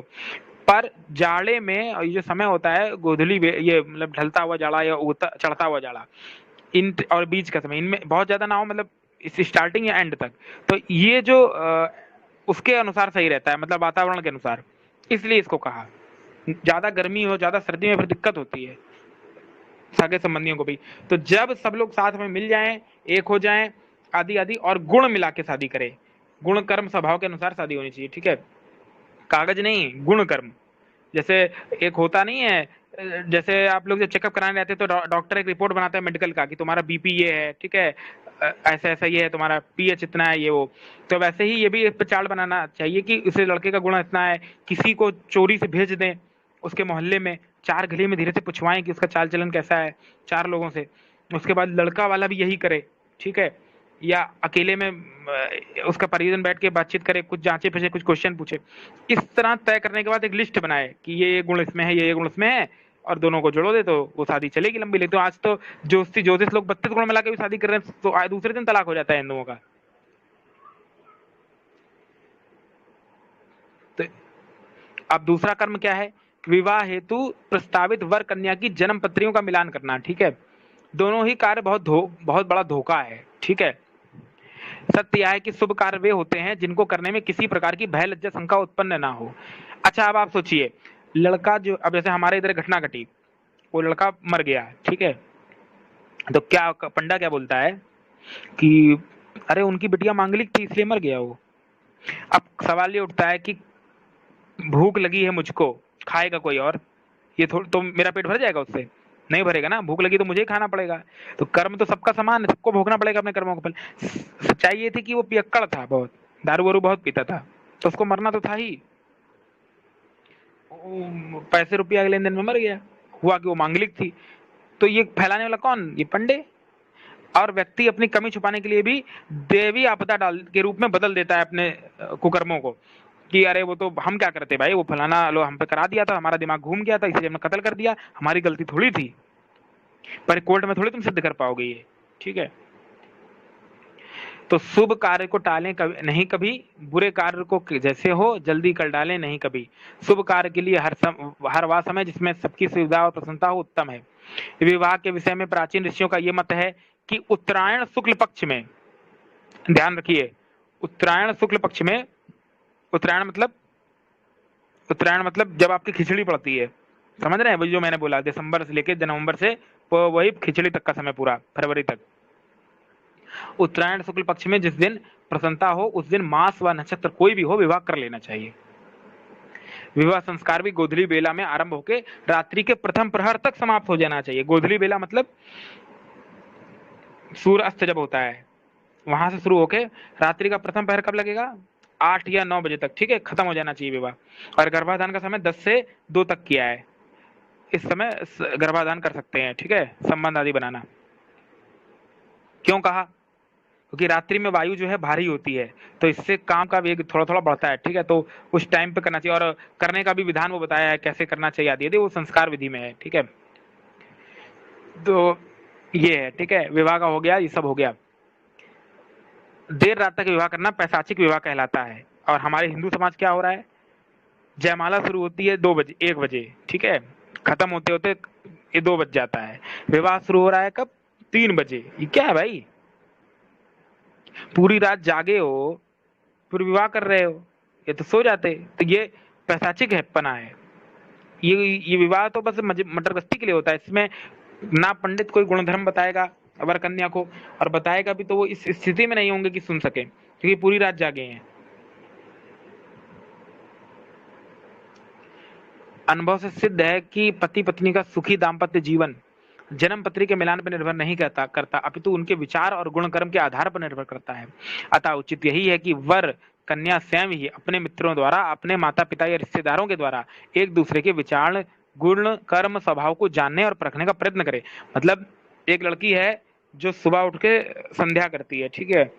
पर जाड़े में और ये जो समय होता है गोधूली, ये मतलब ढलता हुआ जाड़ा या चढ़ता हुआ जाड़ा, इन और बीच का समय, इनमें बहुत ज्यादा ना हो, मतलब इस स्टार्टिंग या एंड तक, तो ये जो उसके अनुसार सही रहता है, मतलब वातावरण के अनुसार, इसलिए इसको कहा। ज्यादा गर्मी हो, ज्यादा सर्दी में फिर दिक्कत होती है सगे संबंधियों को भी। तो जब सब लोग साथ में मिल जाएं, एक हो जाएं, आदि आदि, और गुण मिला के शादी करें। गुण कर्म स्वभाव के अनुसार शादी होनी चाहिए। ठीक है, कागज नहीं, गुण कर्म। जैसे एक होता नहीं है, जैसे आप लोग जब चेकअप कराने जाते हैं तो डॉक्टर एक रिपोर्ट बनाता है मेडिकल का कि तुम्हारा बीपी ये है, ठीक है, ऐसा ऐसा ये है, तुम्हारा पीएच इतना है, ये वो। तो वैसे ही ये भी एक चार्ट बनाना चाहिए कि उस लड़के का गुण इतना है। किसी को चोरी से भेज दें उसके मोहल्ले में, 4 गली में धीरे से पूछवाएं कि उसका चाल चलन कैसा है 4 लोगों से, उसके बाद लड़का वाला भी यही करे। ठीक है, या अकेले में उसका परिजन बैठ के बातचीत करे, कुछ जांचे पूछे, कुछ क्वेश्चन पूछे। इस तरह तय करने के बाद एक लिस्ट बनाए कि ये गुण इसमें है, ये गुण इसमें है, और दोनों को जोड़ो दे तो वो शादी चलेगी लंबी। लेकिन तो आज तो ज्योतिष लोग 32 गुण मिला के भी शादी कर रहे हैं, तो दूसरे दिन तलाक हो जाता है हिंदुओं का। तो अब दूसरा कर्म क्या है, विवाह हेतु प्रस्तावित वर कन्या की जन्म पत्रियों का मिलान करना। ठीक है, दोनों ही कार्य बहुत बड़ा धोखा है। ठीक है, सत्य यह है कि शुभ कार्य वे होते हैं जिनको करने में किसी प्रकार की भय लज्जा शंका उत्पन्न ना हो। अच्छा, अब आप सोचिए, लड़का जो, अब जैसे हमारे इधर घटना घटी, वो लड़का मर गया, ठीक है, तो क्या पंडा क्या बोलता है कि अरे उनकी बिटिया मांगलिक थी इसलिए मर गया वो। अब सवाल ये उठता है कि भूख लगी है मुझको, खाएगा कोई और, ये थोड़ा तो मेरा पेट भर जाएगा उससे? नहीं भरेगा ना, भूख लगी तो मुझे ही खाना पड़ेगा। तो कर्म तो सबका समान है, सबको भोगना पड़ेगा अपने कर्मों का फल। सच्चाई ये थी कि वो पियक्कड़ था, बहुत दारू वारू बहुत पीता था, तो उसको मरना तो था ही। पैसे रुपया के लेन देन में मर गया, हुआ कि वो मांगलिक थी। तो ये फैलाने वाला कौन? ये पंडे। और व्यक्ति अपनी कमी छुपाने के लिए भी देवी आपदा डाल के रूप में बदल देता है अपने कुकर्मों को, कि अरे वो तो हम क्या करते भाई, वो फलाना लो हम पे करा दिया था, हमारा दिमाग घूम गया था इसलिए हमने कत्ल कर दिया, हमारी गलती थोड़ी थी। पर कोर्ट में थोड़ी तुम सिद्ध कर पाओगे ये, ठीक है। तो शुभ कार्य को टालें कभी नहीं, कभी बुरे कार्य को जैसे हो जल्दी कर डालें नहीं कभी। शुभ कार्य के लिए हर वह समय जिसमें सबकी सुविधा और प्रसन्नता हो उत्तम है। विवाह के विषय में प्राचीन ऋषियों का यह मत है कि उत्तरायण शुक्ल पक्ष में, ध्यान रखिए, उत्तरायण शुक्ल पक्ष में, उत्तरायण मतलब जब आपकी खिचड़ी पड़ती है, समझ रहे हैं? वही जो मैंने बोला, दिसंबर से लेकर नवंबर से वही खिचड़ी तक का समय, पूरा फरवरी तक। उत्तरायण शुक्ल पक्ष में जिस दिन प्रसन्नता हो उस दिन मास व नक्षत्र कोई भी हो विवाह कर लेना चाहिए। विवाह संस्कार भी गोधूली बेला में आरंभ होकर रात्रि के प्रथम प्रहर तक समाप्त हो जाना चाहिए। गोधूली बेला मतलब सूर्य अस्त जब होता है वहां से शुरू होके रात्रि का प्रथम प्रहर कब लगेगा? 8 या 9 बजे तक, ठीक है, खत्म हो जाना चाहिए विवाह। और गर्भाधान का समय 10 से 2 तक किया है, इस समय गर्भाधान कर सकते हैं, ठीक है, संबंध आदि बनाना। क्यों कहा? क्योंकि रात्रि में वायु जो है भारी होती है, तो इससे काम का वेग थोड़ा थोड़ा बढ़ता है, ठीक है। तो उस टाइम पे करना चाहिए, और करने का भी विधान वो बताया है कैसे करना चाहिए आदि, वो संस्कार विधि में है, ठीक है। तो ये है, ठीक है, विवाह का हो गया, ये सब हो गया। देर रात तक विवाह करना पैशाचिक विवाह कहलाता है। और हमारे हिंदू समाज क्या हो रहा है, जयमाला शुरू होती है 2 बजे 1 बजे, ठीक है, खत्म होते होते ये 2 बज जाता है। विवाह शुरू हो रहा है कब? 3 बजे। ये क्या है भाई? पूरी रात जागे हो फिर विवाह कर रहे हो, ये तो सो जाते। तो ये पैशाचिक है, पना है। ये विवाह तो बस मटरगस्ती के लिए होता है। इसमें ना पंडित कोई गुणधर्म बताएगा वर कन्या को, और बताएगा भी तो वो इस स्थिति में नहीं होंगे कि सुन सके, क्योंकि पूरी रात जागे हैं। अनुभव से सिद्ध है कि पति पत्नी का सुखी दाम्पत्य जीवन जन्म पत्री के मिलान पर निर्भर नहीं करता अपितु उनके विचार और गुण कर्म के आधार पर निर्भर करता है। अतः उचित यही है कि वर कन्या स्वयं ही अपने मित्रों द्वारा, अपने माता पिता या रिश्तेदारों के द्वारा एक दूसरे के विचार, गुण, कर्म, स्वभाव को जानने और परखने का प्रयत्न करे। मतलब एक लड़की है जो सुबह उठ के संध्या करती है, ठीक है,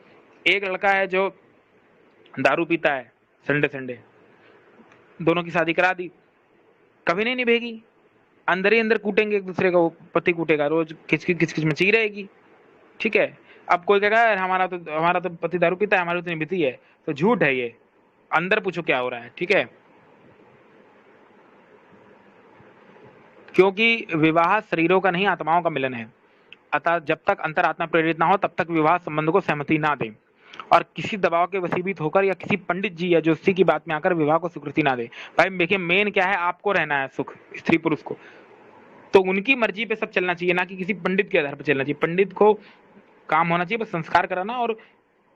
एक लड़का है जो दारू पीता है संडे संडे, दोनों की शादी करा दी, कभी नहीं निभेगी, अंदर ही अंदर कूटेंगे एक दूसरे को, पति कूटेगा, रोज किचकिच मची रहेगी, ठीक है। अब कोई कहेगा हमारा तो पति दारू पीता है, हमारी तो निभती है, तो झूठ है ये। अंदर पूछो क्या हो रहा है, ठीक है। क्योंकि विवाह शरीरों का नहीं आत्माओं का मिलन है, अतः जब तक अंतरात्मा प्रेरित ना हो तब तक विवाह संबंध को सहमति ना दे, और किसी दबाव के वशीभूत होकर या किसी पंडित जी या ज्योतिषी की बात में आकर विवाह को स्वीकृति ना दे। भाई देखिए, मेन क्या है, आपको रहना है सुख, स्त्री पुरुष को, तो उनकी मर्जी पे सब चलना चाहिए, ना कि किसी पंडित के आधार पर चलना चाहिए। पंडित को काम होना चाहिए बस संस्कार कराना और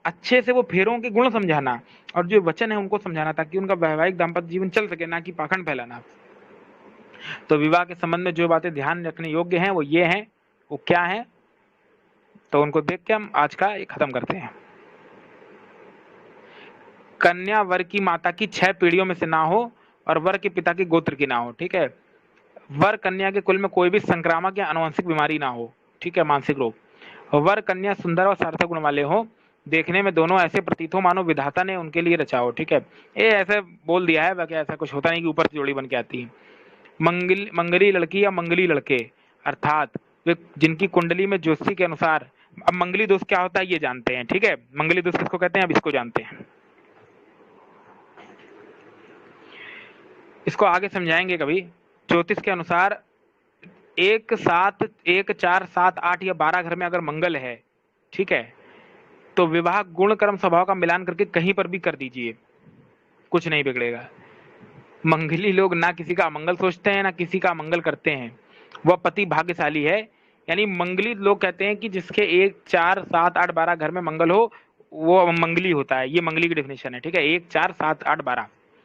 अच्छे से वो फेरों के गुण समझाना, और जो वचन है उनको समझाना, ताकि उनका वैवाहिक दाम्पत्य जीवन चल सके, ना कि पाखंड फैलाना। तो विवाह के संबंध में जो बातें ध्यान रखने योग्य हैं वो ये हैं, वो क्या है, तो उनको देख के हम आज का खत्म करते हैं। कन्या वर की माता की 6 पीढ़ियों में से ना हो और वर के पिता के गोत्र की ना हो, ठीक है। वर कन्या के कुल में कोई भी संक्रामक या आनुवंशिक बीमारी ना हो, ठीक है, मानसिक रोग। वर कन्या सुंदर और सार्थक गुण वाले हो, देखने में दोनों ऐसे प्रतीत हो मानो विधाता ने उनके लिए रचा हो, ठीक है। ये ऐसे बोल दिया है, बाकी ऐसा कुछ होता नहीं कि ऊपर से जोड़ी बन के आती है। मंगली लड़की या मंगली लड़के, अर्थात वे जिनकी कुंडली में ज्योतिषी के अनुसार, अब मंगली दोष क्या होता है ये जानते हैं, ठीक है। मंगली दोष किसको कहते हैं, अब इसको जानते हैं, इसको आगे समझाएंगे कभी। ज्योतिष के अनुसार 1, 7, 1, 4, 7, 8 या 12 घर में अगर मंगल है, ठीक है, तो विवाह गुण कर्म स्वभाव का मिलान करके कहीं पर भी कर दीजिए, कुछ नहीं बिगड़ेगा। मंगली लोग ना किसी का अमंगल सोचते हैं ना किसी का अमंगल करते हैं, वह पति भाग्यशाली है। यानी मंगली लोग कहते हैं कि जिसके 1, 4, 7, 8, 12 घर में मंगल हो वो मंगली होता है, ये मंगली की डेफिनेशन है, ठीक है। 1, 4, 7, 8, 12,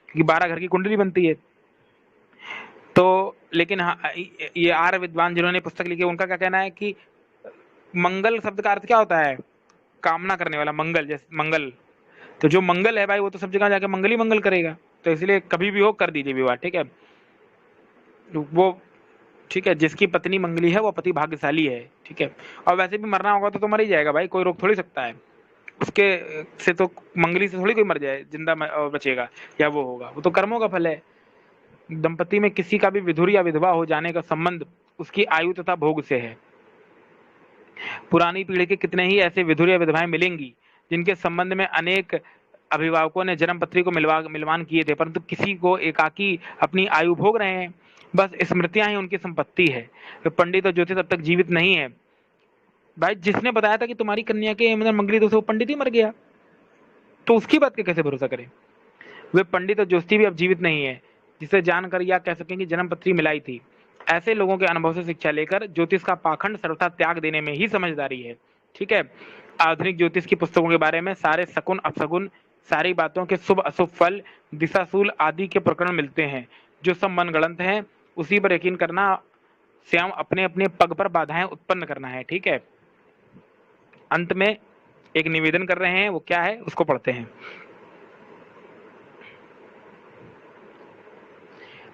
क्योंकि 12 घर की कुंडली बनती है। तो लेकिन हाँ, ये आर्य विद्वान जिन्होंने पुस्तक लिखी उनका क्या कहना है कि मंगल शब्द का अर्थ क्या होता है? कामना करने वाला, मंगल, जैसे मंगल। तो जो मंगल है भाई वो तो सब जगह जाके मंगल ही मंगल करेगा, तो इसलिए कभी भी हो कर दीजिए विवाह, ठीक है। वो ठीक है, जिसकी पत्नी मंगली है वो पति भाग्यशाली है, ठीक है। और वैसे भी मरना होगा तो मर ही जाएगा भाई, कोई रोक थोड़ी सकता है उसके से, तो मंगली से थोड़ी कोई मर जाए जिंदा बचेगा या वो होगा, वो तो कर्मों का फल है। दंपति में किसी का भी विधुर या विधवा हो जाने का संबंध उसकी आयु तथा भोग से है। पुरानी पीढ़ी के कितने ही ऐसे विधुर या विधवाएं मिलेंगी जिनके संबंध में अनेक अभिभावकों ने जन्म पत्री को मिलवान किए थे, परंतु किसी को एकाकी अपनी आयु भोग रहे हैं, बस स्मृतियां ही उनकी संपत्ति है। तो पंडित और ज्योतिष तब तक जीवित नहीं है भाई। जिसने बताया था कि तुम्हारी कन्या के मतलब मंगली दोष, वो पंडित ही मर गया, तो उसकी बात के कैसे भरोसा करें? वे पंडित और ज्योतिषी भी अब जीवित नहीं है जिसे जानकर या कह सकें कि जन्म पत्री मिलाई थी। ऐसे लोगों के अनुभव से शिक्षा लेकर ज्योतिष का पाखंड सर्वथा त्याग देने में ही समझदारी है, ठीक है। आधुनिक ज्योतिष की पुस्तकों के बारे में सारे शकुन अपशकुन, सारी बातों के शुभ अशुभ फल, दिशाशूल आदि के प्रकरण मिलते हैं, जो सब मनगढ़ंत हैं। उसी पर यकीन करना, स्वयं अपने अपने पग पर बाधाएं उत्पन्न करना है, ठीक है। अंत में एक निवेदन कर रहे हैं, वो क्या है उसको पढ़ते हैं।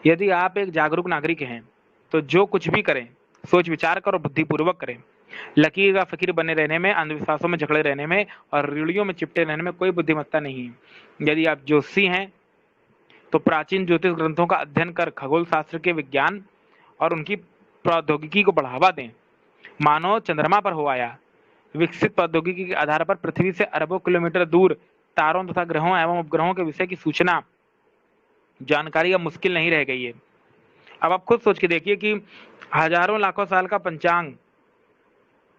यदि आप एक जागरूक नागरिक हैं तो जो कुछ भी करें सोच विचार कर और बुद्धिपूर्वक करें। लकीर का फकीर बने रहने में, अंधविश्वासों में जकड़े रहने में और रीढ़ियों में चिपटे रहने में कोई बुद्धिमत्ता नहीं है। यदि आप ज्योतिषी हैं तो प्राचीन ज्योतिष ग्रंथों का अध्ययन कर खगोल शास्त्र के विज्ञान और उनकी प्रौद्योगिकी को बढ़ावा दें। मानव चंद्रमा पर हो आया। विकसित प्रौद्योगिकी के आधार पर पृथ्वी से अरबों किलोमीटर दूर तारों तथा ग्रहों एवं उपग्रहों के विषय की सूचना जानकारी अब मुश्किल नहीं रह गई है। अब आप खुद सोच के देखिए कि हजारों लाखों साल का पंचांग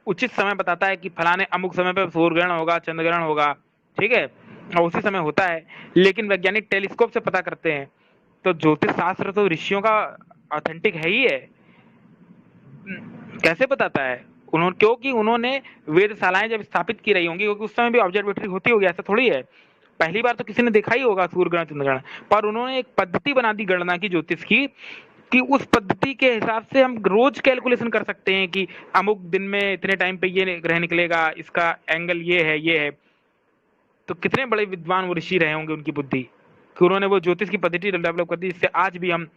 उचित समय बताता है कि फलाने अमुक समय पर सूर्य ग्रहण होगा, चंद्र ग्रहण होगा, ठीक है, और उसी समय होता है। लेकिन वैज्ञानिक टेलीस्कोप से पता करते हैं। तो ज्योतिष शास्त्र तो ऋषियों का ऑथेंटिक है ही है। कैसे बताता है? क्योंकि उन्होंने वेदशालाएं जब स्थापित की रही होंगी, क्योंकि उस समय भी ऑब्जर्वेटरी होती होगी, ऐसा थोड़ी है पहली बार तो किसी ने देखा ही होगा सूर्य ग्रहण चंद्र ग्रहण, पर उन्होंने एक पद्धति बना दी गणना की ज्योतिष की, कि उस पद्धति के हिसाब से हम रोज कैलकुलेशन कर सकते हैं कि अमुक दिन में इतने टाइम पे ये ग्रह निकलेगा, इसका एंगल ये है, ये है। तो कितने बड़े विद्वान वो ऋषि रहे होंगे, उनकी बुद्धि कि उन्होंने वो ज्योतिष की पद्धति डेवलप कर दी, जिससे आज भी हम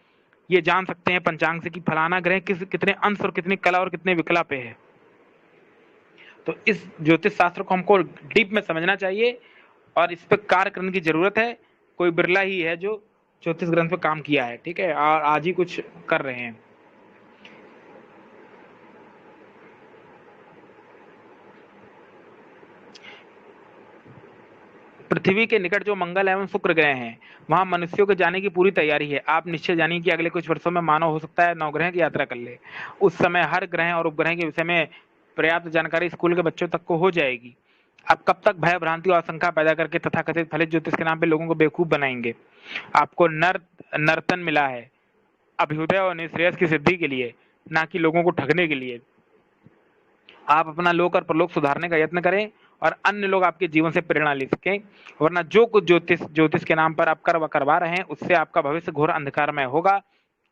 ये जान सकते हैं पंचांग से कि फलाना ग्रह कितने अंश और कितनी कला और कितने विकला पे है। तो इस ज्योतिष शास्त्र को हमको डीप में समझना चाहिए और इस पर कार्य करने की जरूरत है। कोई बिरला ही है जो ज्योतिष ग्रंथ पे काम किया है, ठीक है, और आज ही कुछ कर रहे हैं। पृथ्वी के निकट जो मंगल एवं शुक्र ग्रह हैं, वहां मनुष्यों के जाने की पूरी तैयारी है। आप निश्चय जानिए कि अगले कुछ वर्षों में मानव हो सकता है नवग्रह की यात्रा कर ले। उस समय हर ग्रह और उपग्रह के विषय में पर्याप्त जानकारी स्कूल के बच्चों तक को हो जाएगी। आप कब तक भय भ्रांति और आशंका पैदा करके तथाकथित फलित ज्योतिष के नाम पे लोगों को बेवकूफ बनाएंगे? आपको नर्तन मिला है अभ्युदय और निश्रेयस की सिद्धि के लिए, ना कि लोगों को ठगने के लिए। आप अपना लोक और परलोक सुधारने का यत्न करें और अन्य लोग आपके जीवन से प्रेरणा ले सकें, वरना जो कुछ ज्योतिष के नाम पर आप करवा रहे हैं उससे आपका भविष्य घोर अंधकारमय होगा।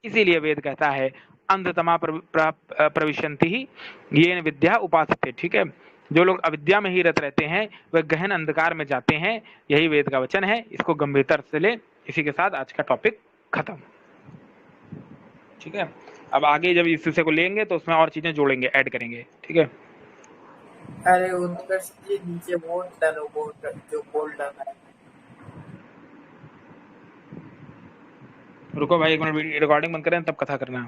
इसीलिए वेद कहता है अंधतमा प्रविशन्ति ही ये विद्या उपासते, ठीक है। जो लोग अविद्या में ही रत रहते हैं वह गहन अंधकार में जाते हैं, यही वेद का वचन है। इसको गंभीरता से ले। इसी के साथ आज का टॉपिक खत्म, ठीक है। अब आगे जब इस विषय को लेंगे तो उसमें और चीजें जोड़ेंगे, ऐड करेंगे, ठीक है। अरे उत्कर्ष जी नीचे वोट डालो, वोट जो बोल डाला है। रुको भाई एक मिनट, रिकॉर्डिंग बंद करें तब कथा करना।